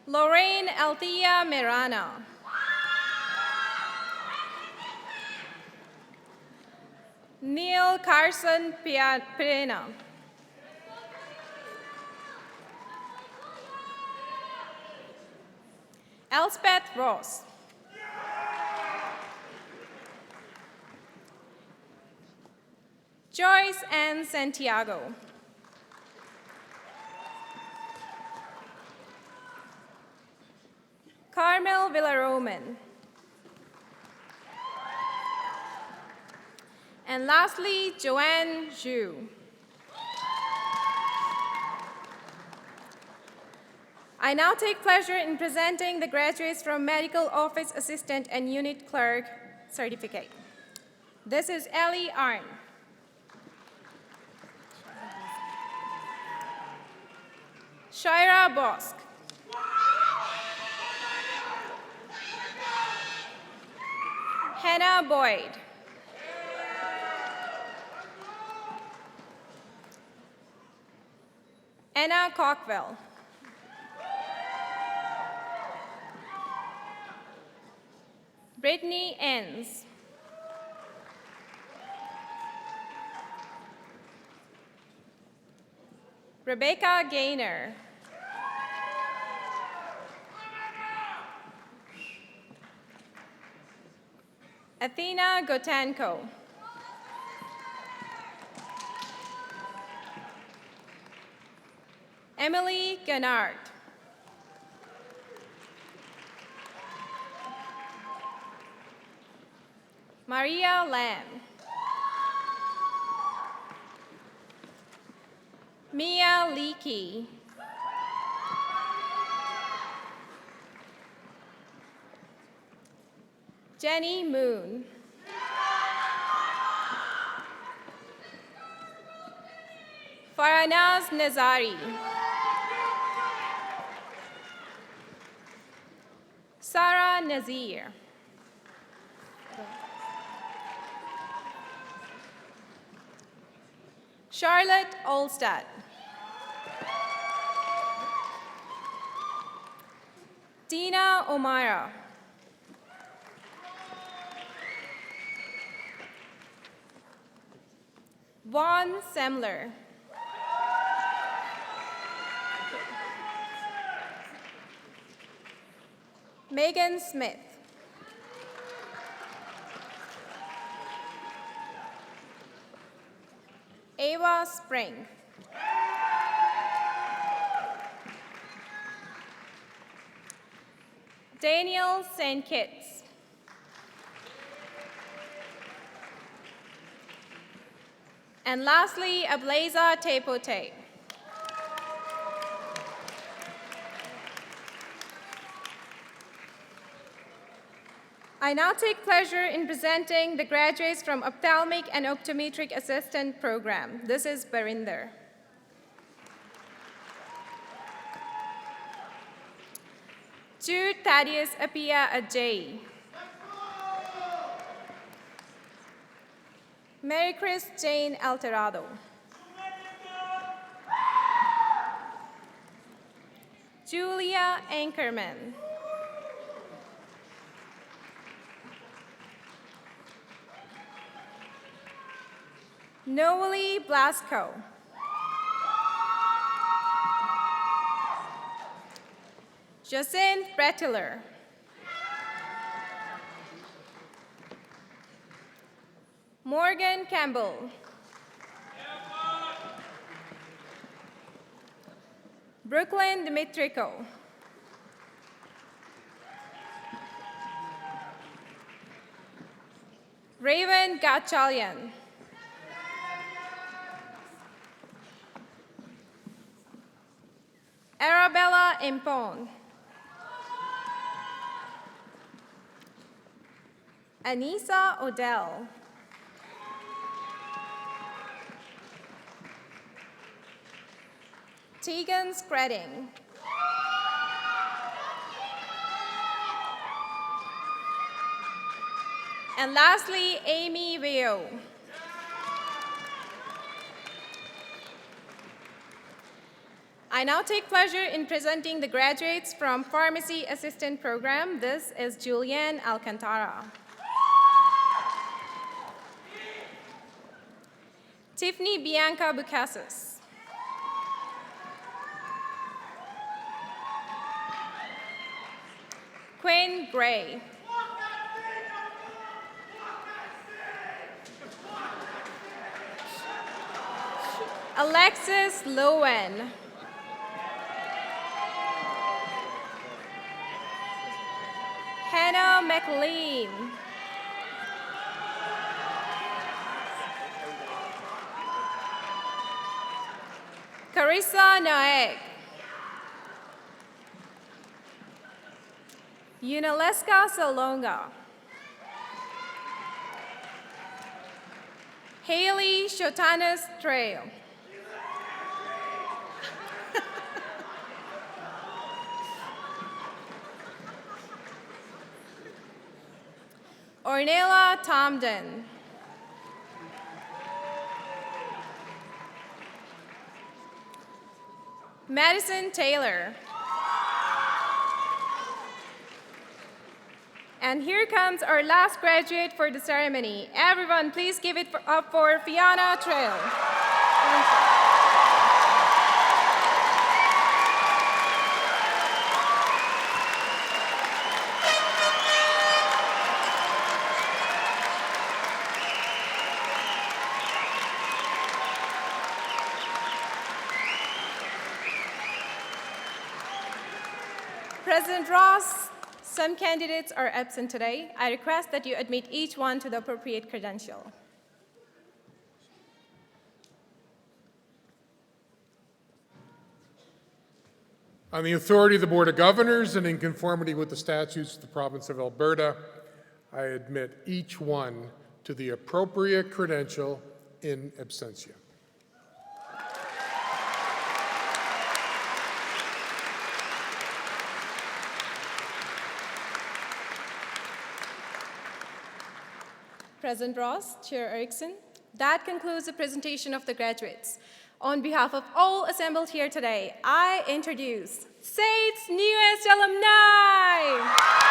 Lorraine Althea Mirana. Neil Carson Pirena. Elspeth Ross. Joyce Ann Santiago. Carmel Villaroman. And lastly, Joanne Zhu. I now take pleasure in presenting the graduates from Medical Office Assistant and Unit Clerk certificate. This is Ellie Arn. Shaira Bosk. Hannah Boyd. Anna Cockville. Brittany Enns. Rebecca Gaynor. Athena Gotanko. Emily Gennard. Maria Lamb. Mia Leakey. Jenny Moon. Faranaz Nazari. Sarah Nazir. Charlotte Olstad. Dina O'Mara. Vaughn Semler. Megan Smith. Ava Spring. Daniel St. Kitts. And lastly, Ablaza Tepote. I now take pleasure in presenting the graduates from Ophthalmic and Optometric Assistant Program. This is Barinder. Jude Thaddeus Apia Ajay. Mary Chris Jane Alterado. Julia Ankerman. Noeli Blasco. Jacinth Brettler. Morgan Campbell. Brooklyn Dimitrico. Raven Gatchalian. Arabella Impon. Anissa Odell. Tegan Scredding. And lastly, Amy Veo. I now take pleasure in presenting the graduates from Pharmacy Assistant Program. This is Julianne Alcantara. Tiffany Bianca Bucasis. Quinn Gray. Alexis Lowen. Hannah McLean. Carissa Naeg. Unaleska Salonga. Haley Shotanis Trail. Ornella Tomden. Madison Taylor. And here comes our last graduate for the ceremony. Everyone, please give it up for Fiona Trail. President Ross, some candidates are absent today. I request that you admit each one to the appropriate credential. On the authority of the Board of Governors and in conformity with the statutes of the province of Alberta, I admit each one to the appropriate credential in absentia. President Ross, Chair Erickson, that concludes the presentation of the graduates. On behalf of all assembled here today, I introduce SAIT's newest alumni.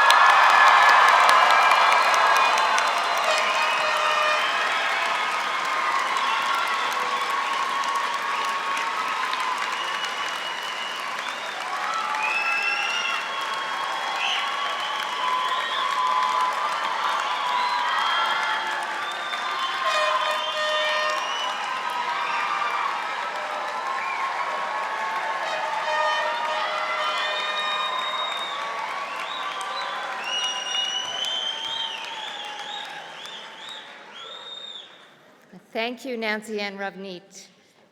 Thank you, Nancy Ann Ravneet.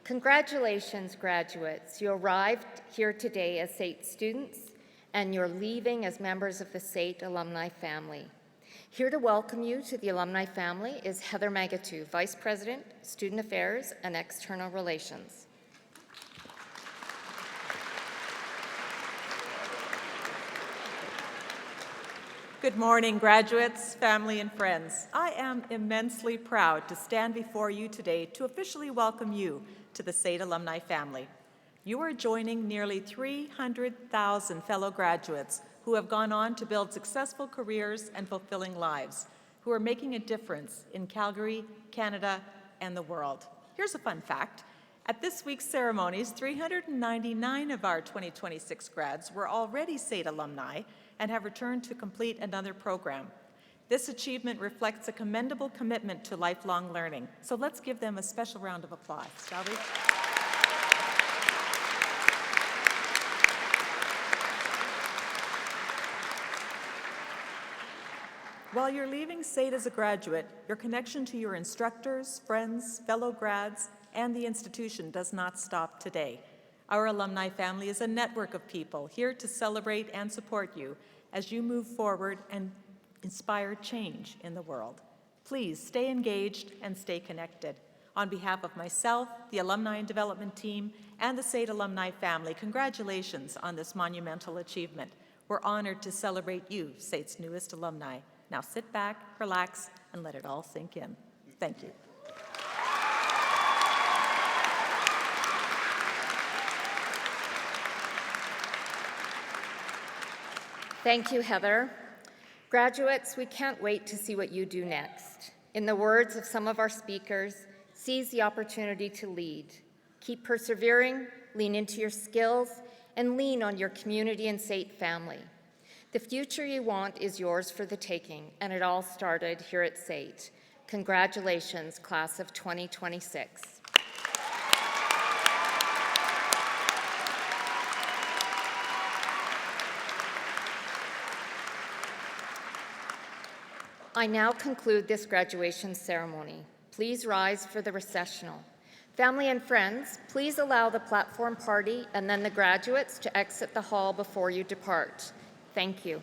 Congratulations, graduates. You arrived here today as SAIT students, and you're leaving as members of the SAIT alumni family. Here to welcome you to the alumni family is Heather Magatu, Vice President, Student Affairs and External Relations. Good morning, graduates, family, and friends. I am immensely proud to stand before you today to officially welcome you to the SAIT alumni family. You are joining nearly 300,000 fellow graduates who have gone on to build successful careers and fulfilling lives, who are making a difference in Calgary, Canada, and the world. Here's a fun fact. At this week's ceremonies, 399 of our 2026 grads were already SAIT alumni and have returned to complete another program. This achievement reflects a commendable commitment to lifelong learning. So let's give them a special round of applause, shall we? While you're leaving SAIT as a graduate, your connection to your instructors, friends, fellow grads, and the institution does not stop today. Our alumni family is a network of people here to celebrate and support you as you move forward and inspire change in the world. Please stay engaged and stay connected. On behalf of myself, the Alumni and Development Team, and the SAIT alumni family, congratulations on this monumental achievement. We're honored to celebrate you, SAIT's newest alumni. Now sit back, relax, and let it all sink in. Thank you. Thank you, Heather. Graduates, we can't wait to see what you do next. In the words of some of our speakers, seize the opportunity to lead. Keep persevering, lean into your skills, and lean on your community and SAIT family. The future you want is yours for the taking, and it all started here at SAIT. Congratulations, class of 2026. I now conclude this graduation ceremony. Please rise for the recessional. Family and friends, please allow the platform party and then the graduates to exit the hall before you depart. Thank you.